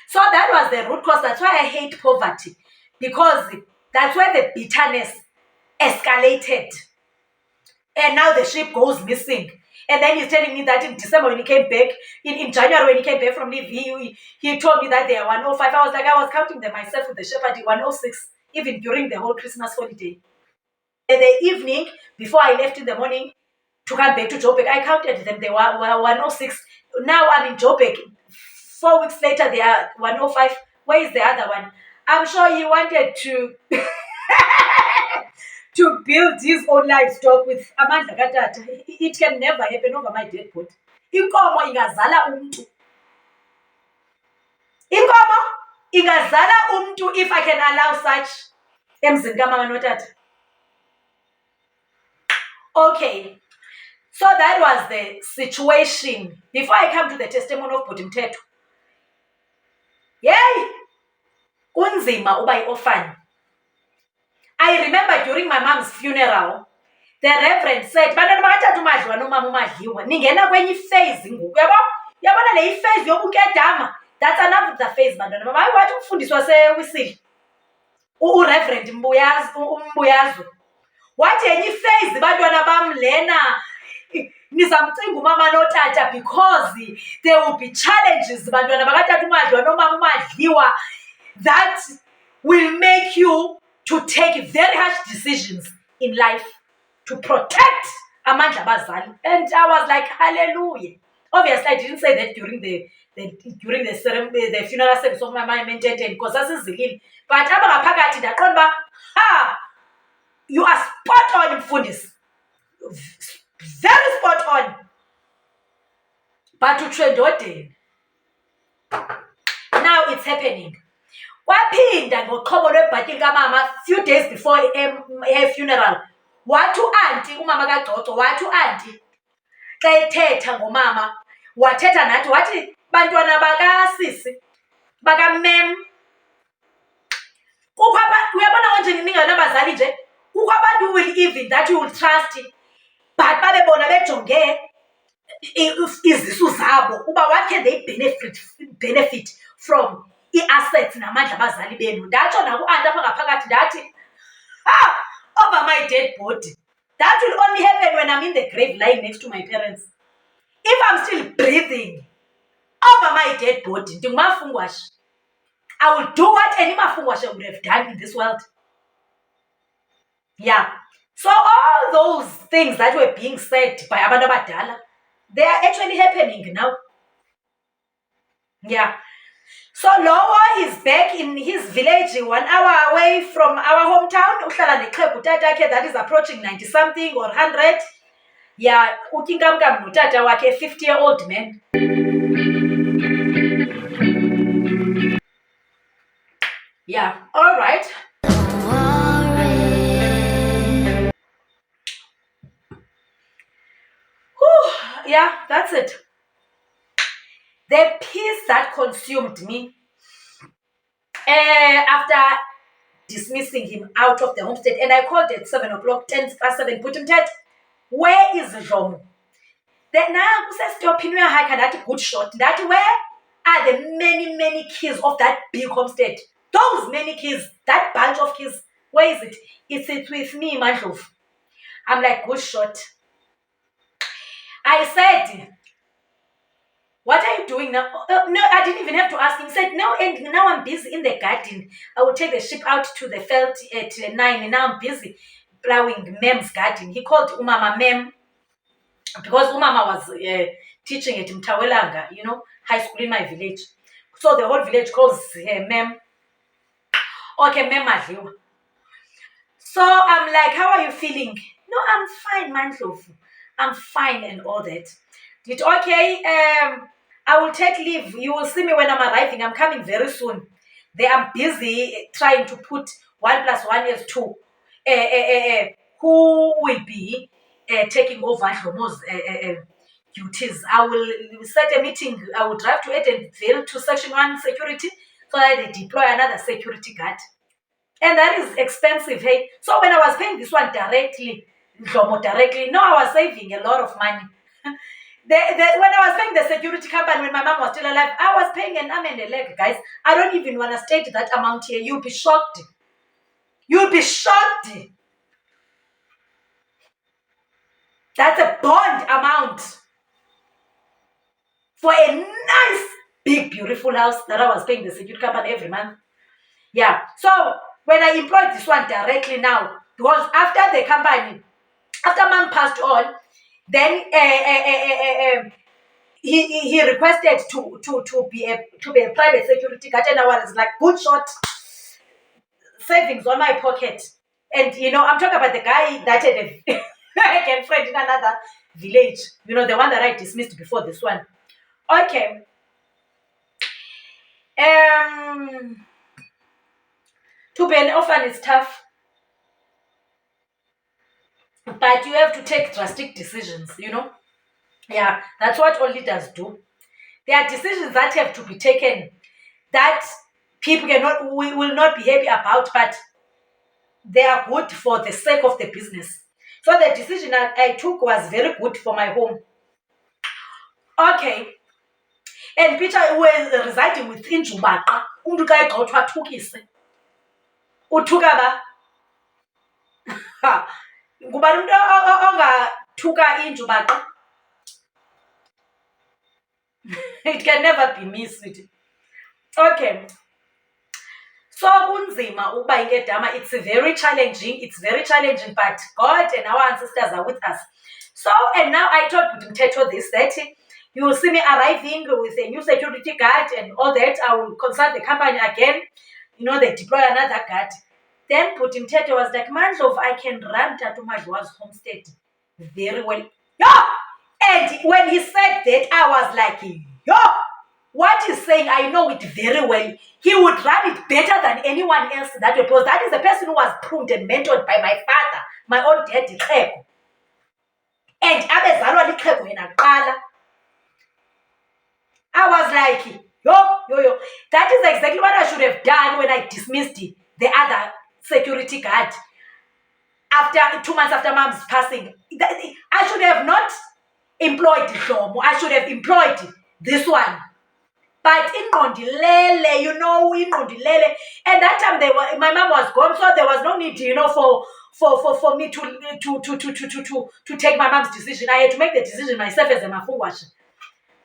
So that was the root cause. That's why I hate poverty. Because that's where the bitterness escalated. And now the ship goes missing. And then he's telling me that in December when he came back, in January when he came back from leave, he told me that they are 105. I was like, I was counting them myself with the shepherd, 106, even during the whole Christmas holiday. In the evening, before I left in the morning to come back to Joburg, I counted them. They were 106. Now I'm in Joburg. 4 weeks later, they are 105. Where is the other one? I'm sure he wanted to to build his own livestock with amandla katata. It can never happen over my dead body. Inkomo ingazala umntu. Inkomo ingazala umntu if I can allow such emzini kamama notata. Okay, so that was the situation. Before I come to the testimony of Bhuti Mthetho. Yay! Kunzima uba yi-orphan. I remember during my mom's funeral, the reverend said, bantwana bakathatha umadliwa nomama umadliwa. Ningena kwenye phase ngoku. Yabona le phase yobukedama. That's another phase, bantwana. Mama, wathi umfundisi wasewisile. Reverend Mbuyazo. Wathi enye phase bantwana bam lena nizamcinga umama notata because there will be challenges bantwana bakathatha umadliwa nomama umadliwa that will make you to take very harsh decisions in life to protect amandla abazali. And I was like, hallelujah. Obviously, I didn't say that during the funeral service of my mom and dad because that's zilile. But abangapakathi ndaqonda uba you are spot on, Mfundisi. Very spot on. But to trade now it's happening. Waphinda ngoqhobo lwebhatyi kamama few days before her funeral. Wathi u-aunty umama kaGqogqo, wathi u-aunty xa ethetha ngomama, wathetha nathi wathi bantwana bakasisi bakamem. Kukho abantu uyabona konje ninganabazali nje, kukho abantu will even that you will trust but babe bona bejonge izisu zabo uba what can they benefit from i-assets namandla abazali benu. Ndatsho naku-anti apha ngaphakathi ndathi, over my dead body. That will only happen when I'm in the grave lying next to my parents. If I'm still breathing, over my dead body, ndingumafungwashe. I will do what any mafungwashe would have done in this world. Yeah. So all those things that were being said by abantu abadala, they are actually happening now. Yeah. So So Lowo is back in his village 1 hour away from our hometown. Uhlala neqhegu tatakhe that is approaching 90 something or 100. Yeah, ukinkamkam notata wakhe 50-year-old man. Yeah, all right. Whew, yeah, that's it. The peace that consumed me after dismissing him out of the homestead, and I called at 7 o'clock, 7:10 put him dead. Where is Dlomo? Then now kusesitopini uyahayikha ndathi good shot. That where are the many keys of that big homestead? Those many keys, that bunch of keys, where is it? It's with me, Mandlovu. I'm like, good shot. I said, what are you doing now? No, I didn't even have to ask him. He said, no, and now I'm busy in the garden. I will take the sheep out to the field at 9, and now I'm busy plowing Mem's garden. He called Umama Mem because Umama was teaching at Mtawelanga, high school in my village. So the whole village calls her Mem. Okay, Mem Madliwa. So I'm like, how are you feeling? No, I'm fine, Mandlovu. I'm fine and all that. Okay, I will take leave. You will see me when I'm arriving. I'm coming very soon. I'm busy trying to put 1 + 1 is 2. Who will be taking over Dlomo's duties? I will set a meeting. I will drive to Edenville to Section 1 security so that they deploy another security guard. And that is expensive, hey? So when I was paying this one directly, Dlomo directly, no, I was saving a lot of money. When I was paying the security company, when my mom was still alive, I was paying an arm and a leg, guys. I don't even want to state that amount here. You'll be shocked. You'll be shocked. That's a bond amount for a nice, big, beautiful house that I was paying the security company every month. Yeah. So when I employed this one directly now, because after the company, after mom passed on, then he requested to be a private security guard, and I was like, good shot, savings on my pocket. And I'm talking about the guy that had a friend in another village, the one that I dismissed before this one. Okay. To be an orphan is tough, but you have to take drastic decisions, Yeah, that's what all leaders do. There are decisions that have to be taken that people will not be happy about, but they are good for the sake of the business. So the decision I took was very good for my home. Okay. And Peter was residing with Injubaqa. Umntu xa egxothwa athukise. Uthuka ba? Ngubani umntu ongathuka Injubaqa? It can never be me, sweetie. Okay. So kunzima ukuba inkedama. It's very challenging, but God and our ancestors are with us. So, and now I told Mthetho this, that you will see me arriving with a new security guard and all that. I will consult the company again. They deploy another guard. Then Mthetho was like, Mandlovu, I can run Tatu Madwa's homestead very well. Yeah! And when he said that, I was like, yo! What he's saying, I know it very well. He would run it better than anyone else that way, because that is the person who was pruned and mentored by my father, my own dad, Gqwirhy. And abezalwa liqhegu yena kuqala. I was like, yo. That is exactly what I should have done when I dismissed the other security guard. After 2 months after mom's passing, I should have not employed Dlomo. I should have employed this one. But ingqondilele, ingqondilele. And that time my mom was gone, so there was no need, for me to take my mom's decision. I had to make the decision myself as a mafungwashe.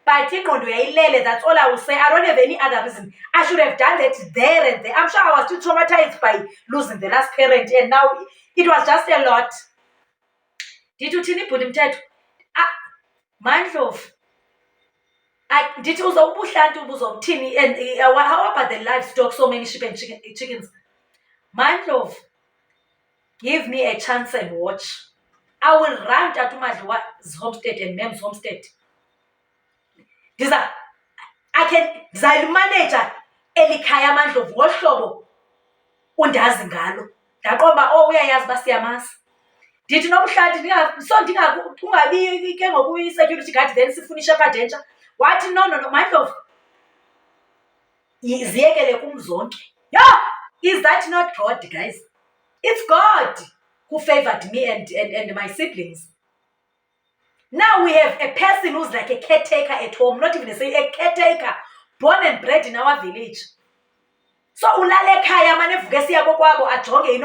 But ingqondo yayilele, that's all I will say. I don't have any other reason. I should have done that there and there. I'm sure I was still traumatized by losing the last parent, and now it was just a lot. Did you tell me Mthetho? Mandlovu. Ndithi ubuhlanti ubuzomthini, and how about the livestock, so many sheep and chickens? Mandlovu, give me a chance and watch. I will run to Madluwa's homestead and Mem's homestead. Ndizalimaneja eli khaya Mandlovu ngolu hlobo undazi ngalo. Ndaqomba uyayazi uba siyamazi. Ndithi nobuhlanti kungabi ke ngoku i-security guard then sifuna ishepherd entsha. Wathi no, Mandlovu, ziyekele kum zonke. Yeah, is that not God, guys? It's God who favored me and my siblings. Now we have a person who's like a caretaker at home, not even a caretaker, born and bred in our village. So ulale khaya mane vuke siya kokwabo ajonge,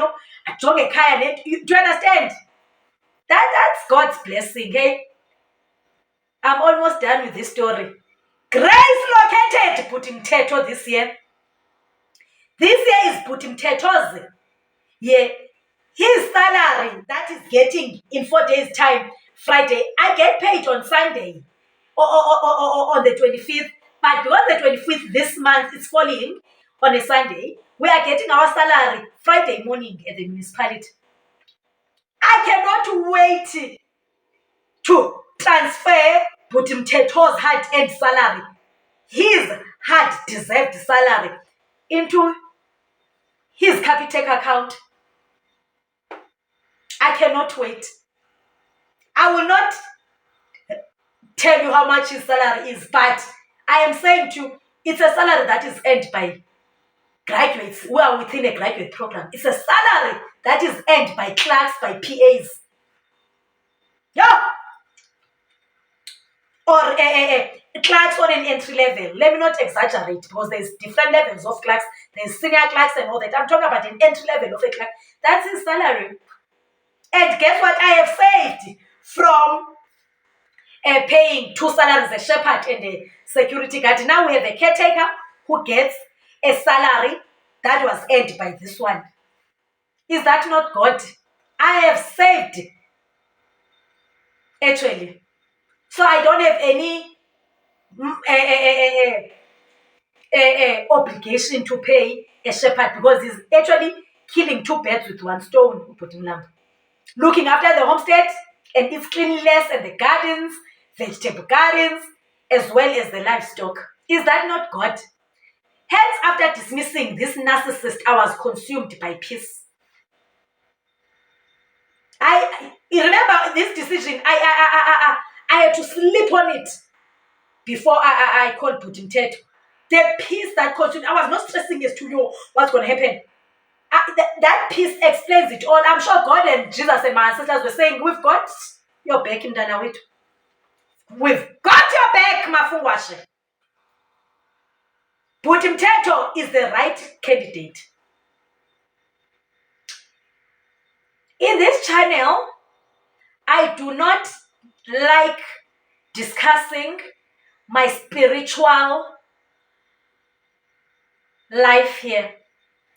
ajonge khaya. Do you understand? That's God's blessing, hey? I'm almost done with this story. Grace located Bhutimthetho this year. This year is Bhutimthetho's. Yeah. His salary that is getting in 4 days' time, Friday, I get paid on Sunday or on the 25th. But because the 25th this month is falling on a Sunday, we are getting our salary Friday morning at the municipality. I cannot wait to transfer Bhutimthetho's hard-earned salary, his hard-deserved salary, into his Capitec account. I cannot wait. I will not tell you how much his salary is, but I am saying to you, it's a salary that is earned by graduates who are within a graduate program. It's a salary that is earned by clerks, by PAs. Yeah. Or clerks on an entry level. Let me not exaggerate, because there's different levels of clerks. There's senior clerks and all that. I'm talking about an entry level of a clerk. That's his salary. And guess what? I have saved from paying 2 salaries, a shepherd and a security guard. Now we have a caretaker who gets a salary that was earned by this one. Is that not God? I have saved, actually. So I don't have any obligation to pay a shepherd, because he's actually killing 2 birds with 1 stone. Looking after the homestead and its cleanliness and the gardens, vegetable gardens, as well as the livestock. Is that not God? Hence, after dismissing this narcissist, I was consumed by peace. You remember this decision, I had to sleep on it before I called Bhutimthetho. The peace that consumed, I was not stressing as to you what's going to happen. That peace explains it all. I'm sure God and Jesus and my ancestors were saying, we've got your back, Mntana wethu. We've got your back, Mafungwashe. Bhutimthetho is the right candidate. In this channel, I do not like discussing my spiritual life here.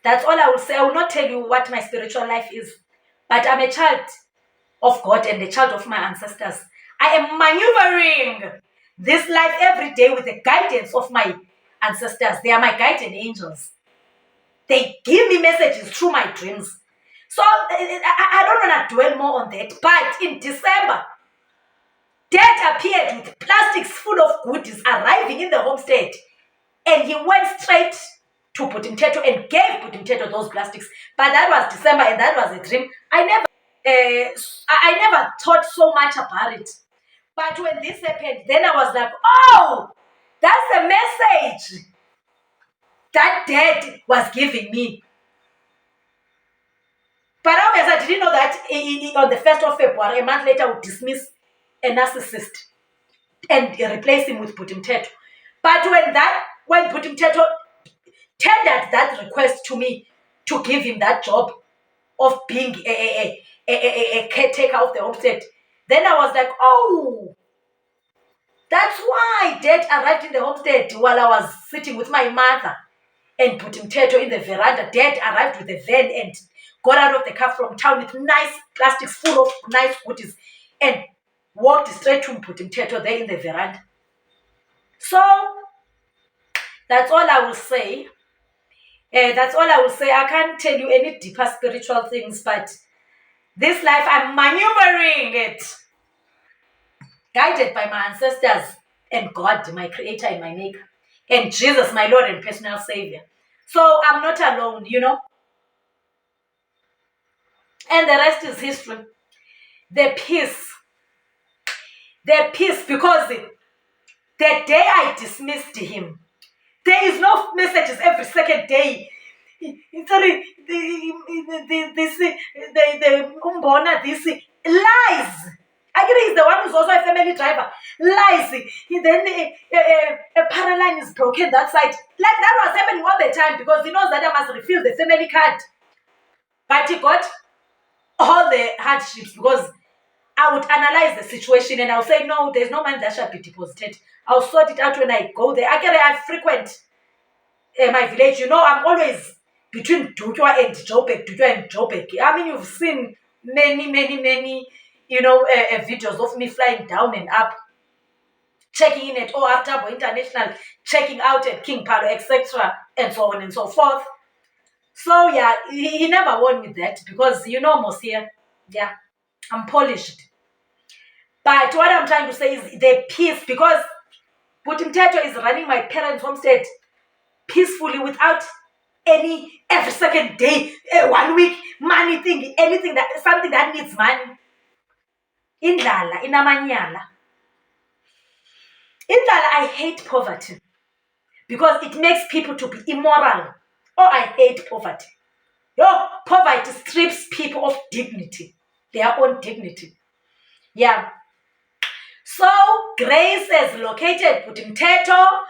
That's all I will say. I will not tell you what my spiritual life is. But I'm a child of God and a child of my ancestors. I am maneuvering this life every day with the guidance of my ancestors. They are my guardian angels. They give me messages through my dreams. So I don't want to dwell more on that. But in December, Dad appeared with plastics full of goodies arriving in the homestead. And he went straight to Bhutimthetho and gave Bhutimthetho those plastics. But that was December and that was a dream. I never thought so much about it. But when this happened, then I was like, oh, that's the message that Dad was giving me. But obviously, I didn't know that on the 1st of February, a month later, I would dismiss a narcissist and replace him with Bhutimthetho. But when Bhutimthetho tendered that request to me to give him that job of being a caretaker of the homestead, then I was like, oh, that's why Dad arrived in the homestead while I was sitting with my mother and Bhutimthetho in the veranda. Dad arrived with a van and got out of the car from town with nice plastics full of nice goodies and walked straight to Bhutimthetho there in the veranda. So that's all I will say. That's all I will say. I can't tell you any deeper spiritual things, but this life I'm maneuvering it, guided by my ancestors and God, my creator and my maker, and Jesus, my Lord and personal savior. So I'm not alone, and the rest is history. The peace, because the day I dismissed him, there is no messages every second day. Sorry, this lies. Agri is the one who's also a family driver. Lies. Then a power line is broken that side. Like that was happening all the time because he knows that I must refill the family card. But he got all the hardships because I would analyze the situation and I'll say, no, there's no money that shall be deposited. I'll sort it out when I go there. I frequent my village. I'm always between Gqwirhy and Joburg. I mean, you've seen many, videos of me flying down and up, checking in at Oatabo International, checking out at King Palo, etc., and so on and so forth. So, yeah, he never won with that because, most here, yeah, I'm polished. But what I'm trying to say is the peace, because Putimteto is running my parents' homestead peacefully without any every second day, 1 week, money thing, anything something that needs money. Indlala, inamanyala. Indlala, I hate poverty because it makes people to be immoral. Oh, I hate poverty. Poverty strips people of dignity, their own dignity. Yeah. So Grace has located Putimteto.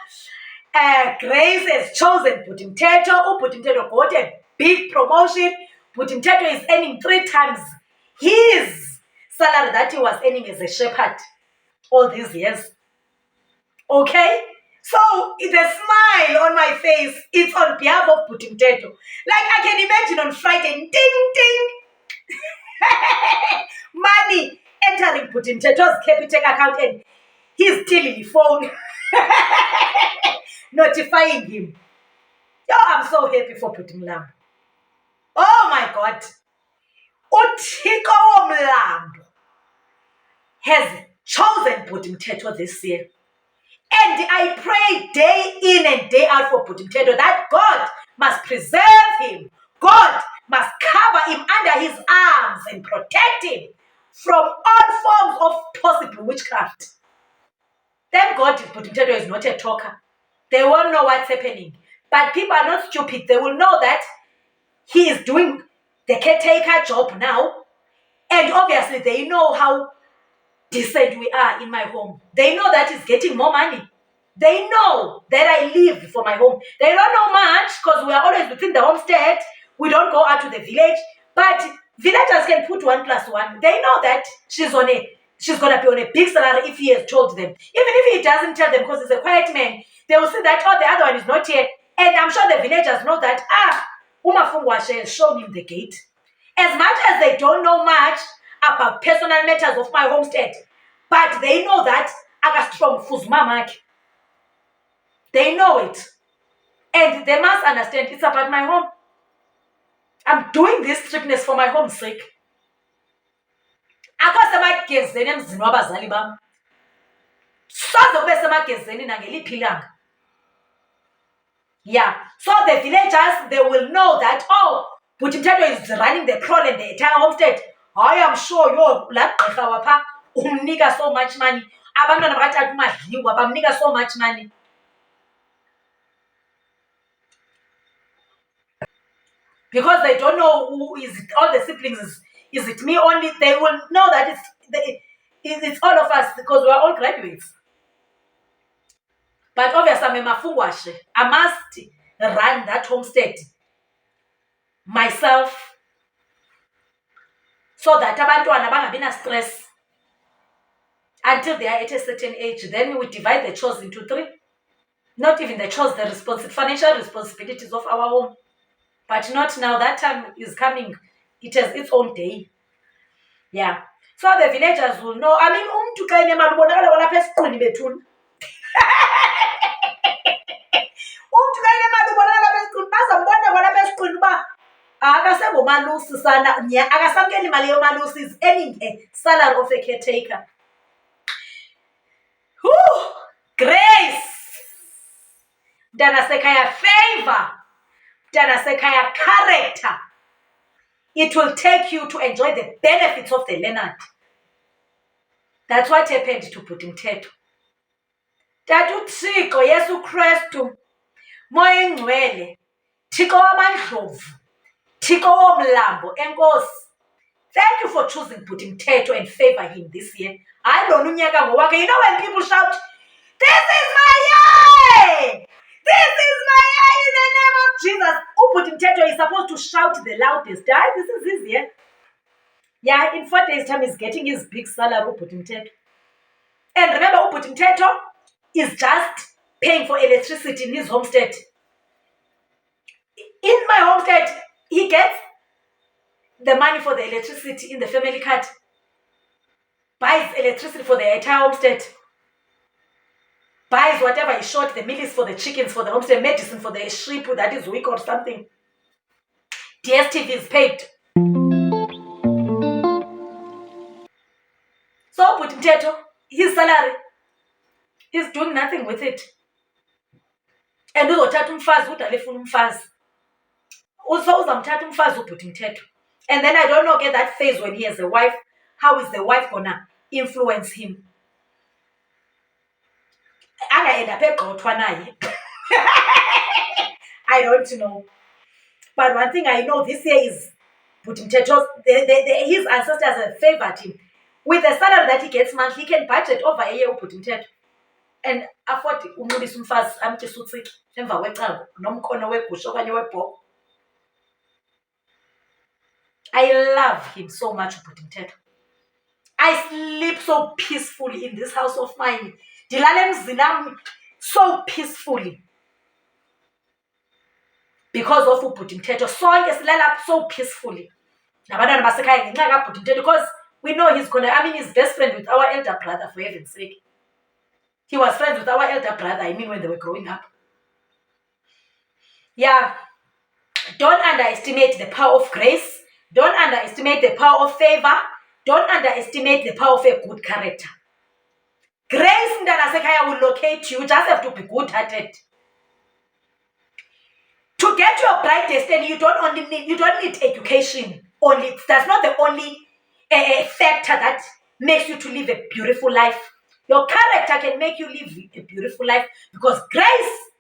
Grace has chosen Putimteto. Putimteto got a big promotion. Putimteto is earning 3 times his salary that he was earning as a shepherd all these years. Okay? So the smile on my face, it's on behalf of Putimteto. Like I can imagine on Friday, ding, ding. Money entering Putimteto's Capitec account and he's stealing the phone. Notifying him. I'm so happy for Putimlambo. Oh my God. Uthixo womlambo has chosen Putimteto this year. And I pray day in and day out for Putimteto that God must preserve him. God must cover him under his arms and protect him from all forms of possible witchcraft. Thank God Putimteto is not a talker. They won't know what's happening. But people are not stupid. They will know that he is doing the caretaker job now. And obviously they know how decent we are in my home. They know that he's getting more money. They know that I live for my home. They don't know much because we are always within the homestead. We don't go out to the village. But villagers can put 1 + 1. They know that she's going to be on a big salary if he has told them. Even if he doesn't tell them because he's a quiet man, they will say that, the other one is not here. And I'm sure the villagers know that, Umafungwashe has shown him the gate. As much as they don't know much about personal matters of my homestead, but they know that Agastrong Fuzmamaki. They know it. And they must understand it's about my home. I'm doing this strictness for my home's sake. Akasemagezeni emzini wabazali bam. Soze kube semagezeni nangeliphi ilanga. Yeah. So the villagers, they will know that, Putimteto is running the crawl and the entire homestead. I am sure laa gqirha wapha umnika so much money. Abantwana bakatata uMadliwa bamnika so much money. Because they don't know who is it, all the siblings. Is it me only? They will know that it's all of us because we are all graduates. But obviously, I'm a mafungwashe. I must run that homestead myself so that abantwana bangabi na stress until they are at a certain age. Then we divide the chores into 3. Not even the chores, the financial responsibilities of our home. But not now. That time is coming. It has its own day. Yeah. So the villagers will know. I mean, akasengomalusi sana akasamkeli imali yomalusi is earning a salary of a caretaker. Grace, mntanasekhaya, favor, mntanasekhaya, character. It will take you to enjoy the benefits of the Leonard. That's what happened to Bhuti Mthetho. Tata uThixo Yesu Kristu, Moya Engcwele, Thixo wamandlovu, Thixo womlambo, Enkosi. Thank you for choosing Bhuti Mthetho and favor him this year. I don't know, you know when people shout, "This is my year! This is my year in the name of Jesus." Bhuti Mthetho is supposed to shout the loudest. This is his year. Yeah, in 4 days' time, he's getting his big salary, Bhuti Mthetho. And remember, Bhuti Mthetho is just paying for electricity in his homestead. In my homestead, he gets the money for the electricity in the family card, buys electricity for the entire homestead, buys whatever is short, the meals for the chickens, for the homestead, medicine for the sheep that is weak or something. DSTV is paid. So Bhuti Mthetho, his salary, he's doing nothing with it. And uzothatha umfazi udala efuna umfazi. Uzamthatha umfazi uBhuti Mthetho. And then I don't know, get that phase when he has a wife, how is the wife gonna influence him? I don't know. But one thing I know this year is Bhuti Mthetho, his ancestors have favored him. With the salary that he gets monthly, he can budget over a year Bhuti Mthetho and afford unxibisa umfazi amtyisa utsiki emva kwecango nomkhono wegusha okanye webhokhwe. I love him so much, Bhuti Mthetho. I sleep so peacefully in this house of mine. Ndilala emzini wami so peacefully because of uBhuti Mthetho. Sonke silala so peacefully. Nabantwana basekhaya ngenxa kaBhuti Mthetho, because we know he's he's best friend with our elder brother, for heaven's sake. He was friends with our elder brother, when they were growing up. Yeah. Don't underestimate the power of grace. Don't underestimate the power of favor. Don't underestimate the power of a good character. Grace mntanasekhaya will locate you. You just have to be good-hearted. To get your bright destiny, you don't need education. That's not the only factor that makes you to live a beautiful life. Your character can make you live a beautiful life because grace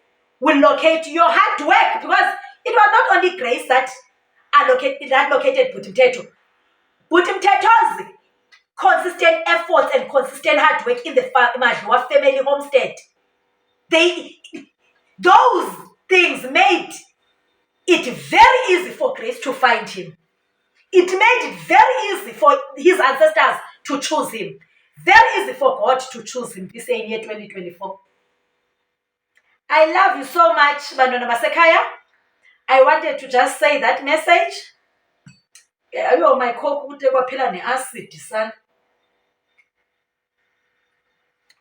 will locate your hard work, because it was not only grace that located Bhuti Mthetho. Bhuti Mthetho's consistent efforts and consistent hard work in the Madluwa family homestead, those things made it very easy for Grace to find him. It made it very easy for his ancestors to choose him. Very easy for God to choose him this year 2024. I love you so much, Bantwana Basekhaya. I wanted to just say that message. My acid, son.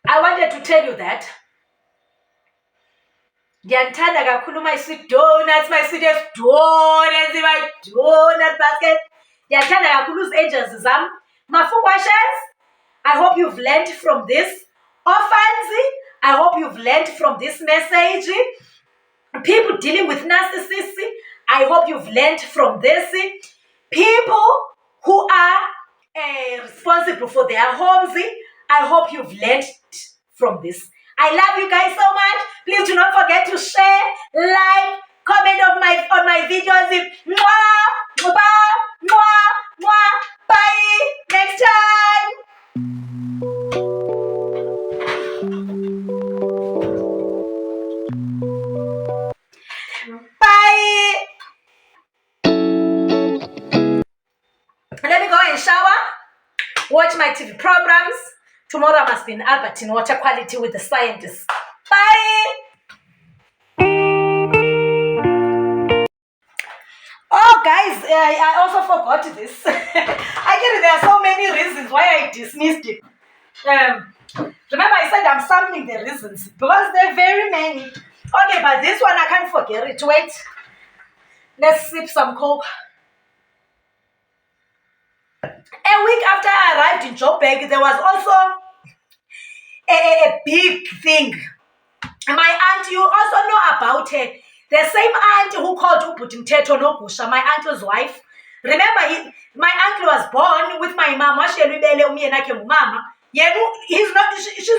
I wanted to tell you that. Ndiyathanda kakhulu my sweet donuts, my sweetest donuts in my donut basket. Ndiyathanda kakhulu angels zam. Mafungwashers, I hope you've learned from this. Orphans, I hope you've learned from this message. People dealing with narcissists, I hope you've learned from this. People who are responsible for their homes, I hope you've learned from this. I love you guys so much. Please do not forget to share, like, comment on my videos. Mwah, mwah, mwah, mwah. Bye. Next time. Bye. Let me go and shower. Watch my TV programs. Tomorrow I must be in Albert in water quality with the scientists. Bye. Oh, guys, I also forgot this. I get it. There are so many reasons why I dismissed it. Remember, I said I'm sampling the reasons because there are very many. Okay, but this one I can't forget it. Wait. Let's sip some Coke. A week after I arrived in Joburg, there was also a big thing. My aunt, you also know about her. The same aunt who called Ubutimteto Nogusha, my uncle's wife. Remember, my uncle was born with my mom. She's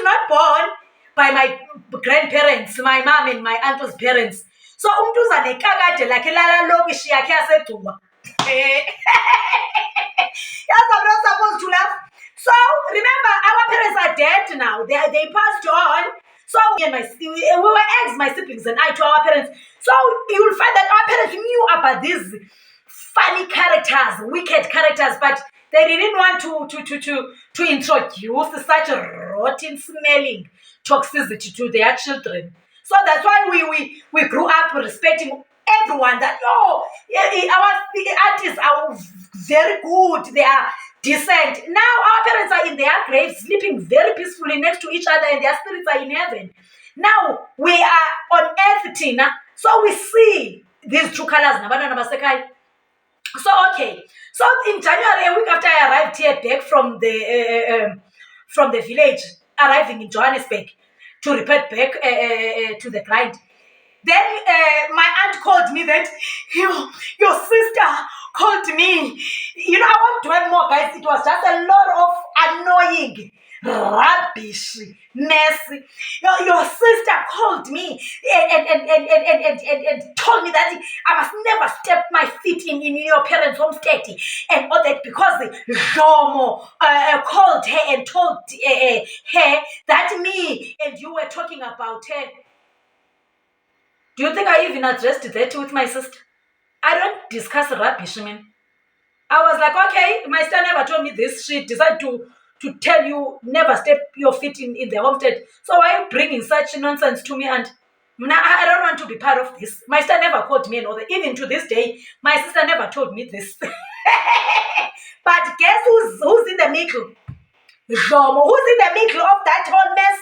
not born by my grandparents, my mom and my uncle's parents. So umntuzane kakade lakhe lala lokishi yakhe yaseGqwirhy. Yes, I'm not supposed to laugh. So remember, our parents are dead now. They passed on. So me and we were ex, my siblings and I, to our parents. So you will find that our parents knew about these funny characters, wicked characters, but they didn't want to introduce such a rotten smelling toxicity to their children. So that's why we grew up respecting everyone. That our aunties are very good. They are decent. Now our parents are in their graves, sleeping very peacefully next to each other, and their spirits are in heaven. Now we are on earth, Tina. So we see these true colors. So okay. So in January, a week after I arrived here back from the village, arriving in Johannesburg to report back to the client. Then my aunt called me that your sister called me. I won't dwell more, guys. It was just a lot of annoying, rubbish, mess. Your sister called me and told me that I must never step my feet in your parents' homestead and all that because Jomo called her and told her that me and you were talking about her. Do you think I even addressed that with my sister? I don't discuss rubbish, man. I was like, okay, my sister never told me this. She decided to tell you never step your feet in the homestead. So why are you bringing such nonsense to me? And I don't want to be part of this. My sister never called me and all that. Even to this day, my sister never told me this. But guess who's in the middle? Zomo. Who's in the middle of that whole mess?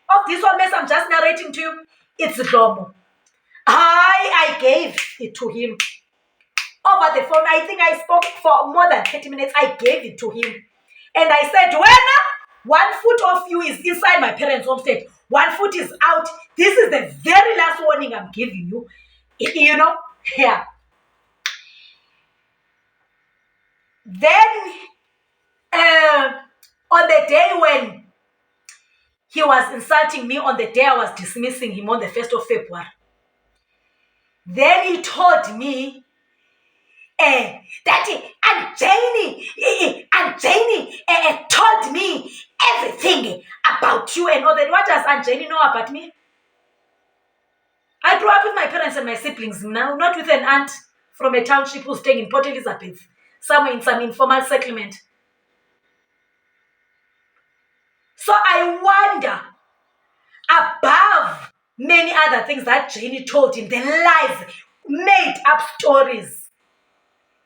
Of this whole mess I'm just narrating to you? It's Zomo. I gave it to him over the phone. I think I spoke for more than 30 minutes. I gave it to him. And I said, one foot of you is inside my parents' homestead. One foot is out. This is the very last warning I'm giving you. Yeah. Then, on the day when he was insulting me, on the day I was dismissing him on the 1st of February, then he told me that Aunt Janie told me everything about you and all that. What does Aunt Janie know about me? I grew up with my parents and my siblings now, not with an aunt from a township who's staying in Port Elizabeth, somewhere in some informal settlement. So I wonder, above many other things that Janie told him, the lies, made up stories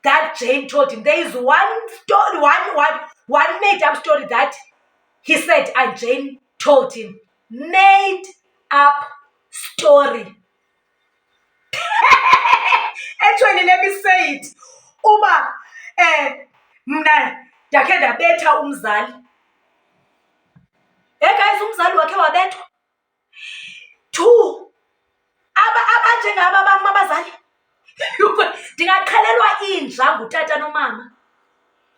that Jane told him. There is one story, one made up story that he said and Jane told him. Made up story. Actually, let me say it. Uba, mna ndakhe ndabetha umzali. Guys, umzali wakhe wabethwa. 2. Abanjengaba bam abazali. Ndingaqhelelwa inja ngutata nomama.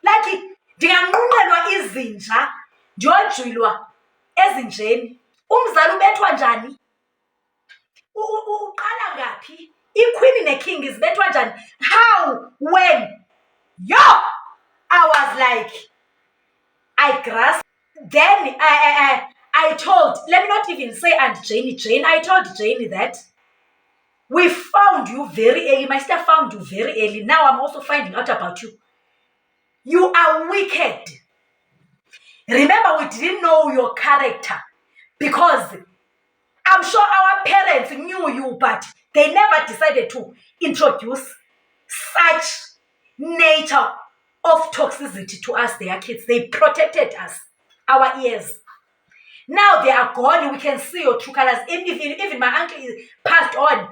Like ndinganqunqelwa izinja ndiyojulwa ezinjeni. Umzali ubethwa njani? Uqala ngaphi? Iqueen neking izibethwa njani? How? When? I was like, I grasped. Then I told, let me not even say Aunt Jane, I told Jane that we found you very early. My sister found you very early. Now I'm also finding out about you. You are wicked. Remember, we didn't know your character because I'm sure our parents knew you, but they never decided to introduce such nature of toxicity to us, their kids. They protected us, our ears. Now they are gone. We can see your true colors. Even my uncle passed on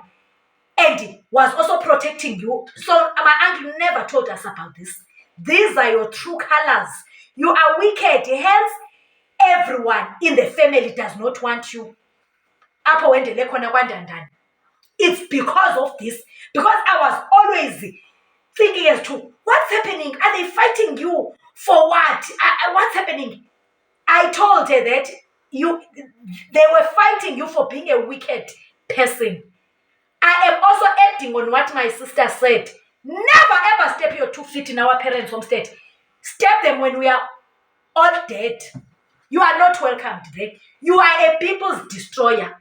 and was also protecting you. So my uncle never told us about this. These are your true colors. You are wicked. Hence, everyone in the family does not want you. It's because of this. Because I was always thinking as to what's happening. Are they fighting you for what? What's happening? I told her that they were fighting you for being a wicked person. I am also adding on what my sister said. Never ever step your 2 feet in our parents' homestead. Step them when we are all dead. You are not welcomed there. You are a people's destroyer.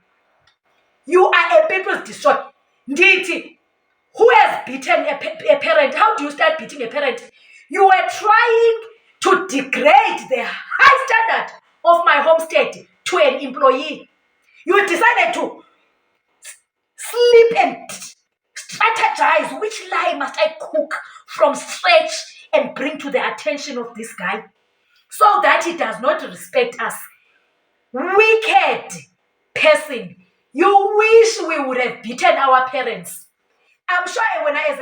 You are a people's destroyer. Nditi, who has beaten a parent? How do you start beating a parent? You were trying to degrade the high standard of my homestead to an employee. You decided to sleep and strategize which lie must I cook from scratch and bring to the attention of this guy so that he does not respect us. Wicked person. You wish we would have beaten our parents. I'm sure when as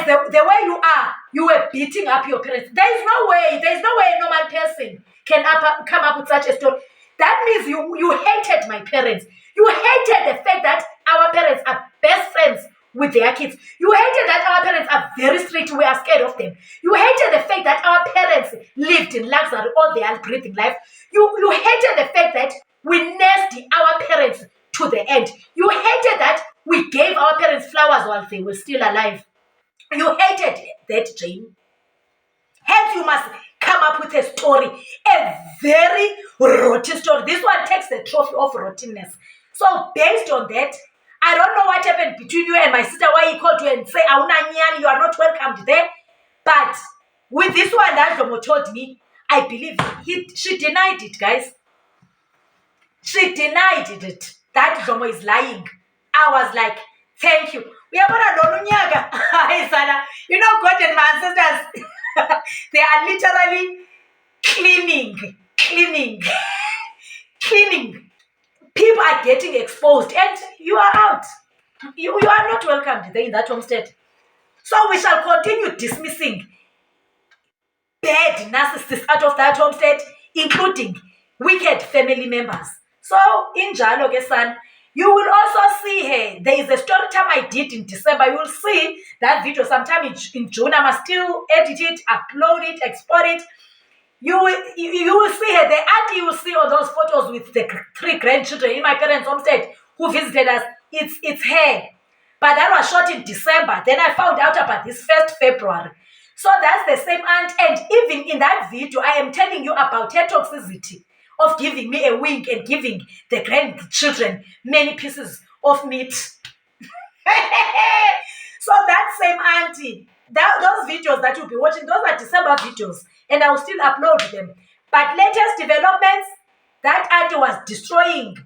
the way you are, you were beating up your parents. There is no way a normal person can come up with such a story. That means you hated my parents. You hated the fact that our parents are best friends with their kids. You hated that our parents are very strict. We are scared of them. You hated the fact that our parents lived in luxury all their breathing life. You hated the fact that we nursed our parents to the end. You hated that we gave our parents flowers while they were still alive. You hated that, Jane. Hence, you must come up with a story, a very rotten story. This one takes the trophy of rottenness. So, based on that, I don't know what happened between you and my sister, why he called you and say, you are not welcomed there. But with this one that Jomo told me, I believe she denied it, guys. She denied it. That Jomo is lying. I was like, thank you. You know, God and my ancestors, they are literally cleaning. People are getting exposed and you are out. You are not welcomed there in that homestead. So we shall continue dismissing bad narcissists out of that homestead, including wicked family members. So in Jalo Gesan, you will also see her. There is a story time I did in December. You will see that video sometime in June. I must still edit it, upload it, export it. You will see her. The auntie you will see all those photos with the 3 grandchildren in my parents' homestead who visited us. It's her. But that was shot in December. Then I found out about this 1st February. So that's the same aunt. And even in that video, I am telling you about her toxicity of giving me a wink and giving the grandchildren many pieces of meat. So that same auntie, those videos that you'll be watching, those are December videos. And I will still upload them. But latest developments, that auntie was destroying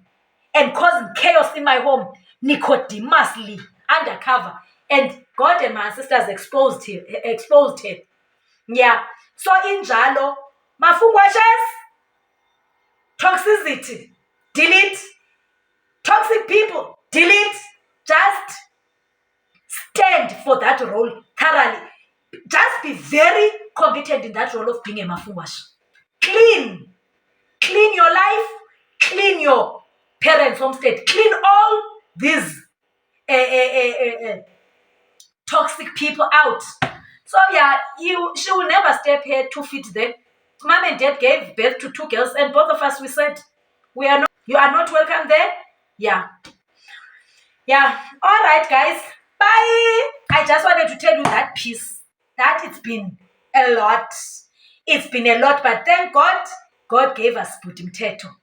and causing chaos in my home, Nicodemously, undercover. And God and my sisters exposed her. Yeah. So in Jalo, mafungwashes, toxicity, delete. Toxic people, delete. Just stand for that role thoroughly. Just be very competent in that role of being a mafungwash. Clean your life, clean your parents' homestead, clean all these toxic people out. So yeah, she will never step here 2 feet there. Mom and dad gave birth to 2 girls, and both of us we said you are not welcome there. Yeah. All right, guys. Bye. I just wanted to tell you that piece. That it's been a lot. It's been a lot, but thank God, God gave us Putim Teto.